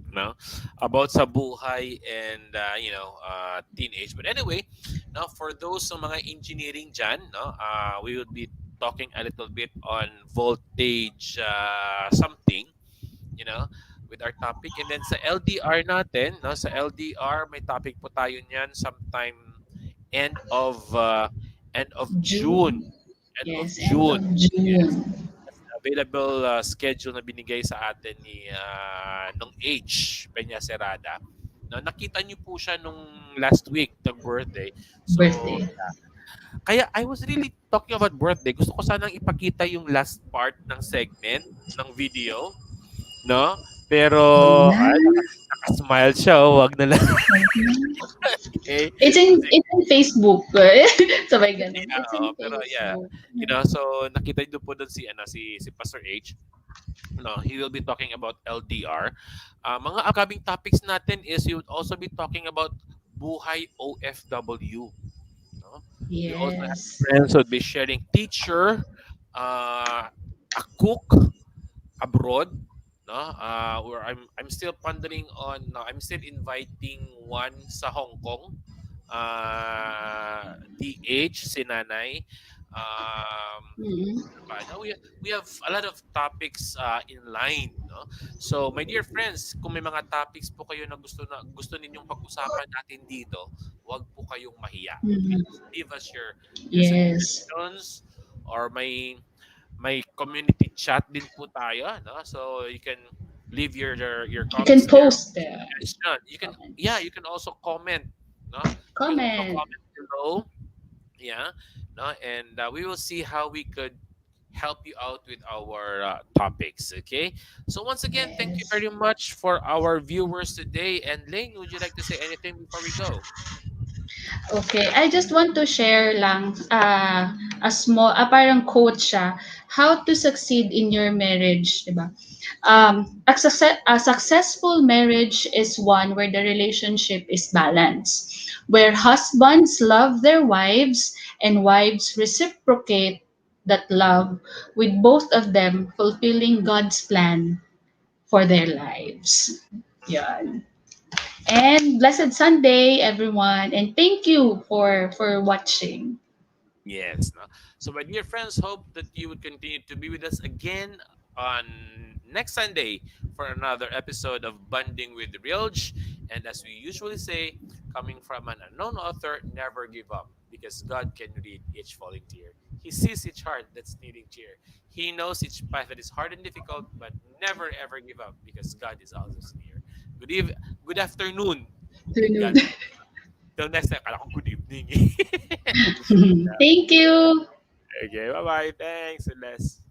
no? About sa buhay and teenage. But anyway, now for those sa mga engineering dyan, no, we would be talking a little bit on voltage something, with our topic. And then sa LDR natin, no, sa LDR may topic po tayo niyan sometime end of June. End of June. Available schedule na binigay sa atin ni nung H Peña Serrada. No, nakita niyo po siya nung last week, the birthday. So, kaya I was really talking about birthday. Gusto ko sanang ipakita yung last part ng segment ng video, no? Pero naka-smile siya, wag na lang. Okay. It's in Facebook. Sabay ganun. Yeah, It's in pero Facebook. yeah, so nakita niyo po doon si Pastor H. No, he will be talking about LDR. Mga upcoming topics natin is you would also be talking about buhay OFW. No? Yes. We also have friends who would be sharing teacher, a cook abroad. No, where I'm still pondering on. No, I'm still inviting one sa Hong Kong. DH si Nanay. We have a lot of topics in line, no? So my dear friends, kung may mga topics po kayo na gusto ninyong pag-usapan natin dito, huwag po kayong mahiya. Give us your suggestions or may community chat din po tayo, no? So you can leave your comments. You can post there. You can also comment, no? Comment below. Yeah. No, and we will see how we could help you out with our topics. Okay. So once again, thank you Yes. very much for our viewers today. And Lane, would you like to say anything before we go? Okay, I just want to share lang a small, parang quote siya, how to succeed in your marriage, 'di ba? A successful marriage is one where the relationship is balanced, where husbands love their wives and wives reciprocate that love, with both of them fulfilling God's plan for their lives. Yan. And blessed Sunday, everyone. And thank you for watching. Yes. No? So, my dear friends, hope that you would continue to be with us again on next Sunday for another episode of Bonding with Rilge. And as we usually say, coming from an unknown author, never give up because God can read each falling tear. He sees each heart that's needing cheer. He knows each path that is hard and difficult, but never ever give up because God is always near. Good afternoon, and Afternoon. God bless. Till next time. Kala ko good evening. Thank you. Okay, bye-bye. Thanks, Les.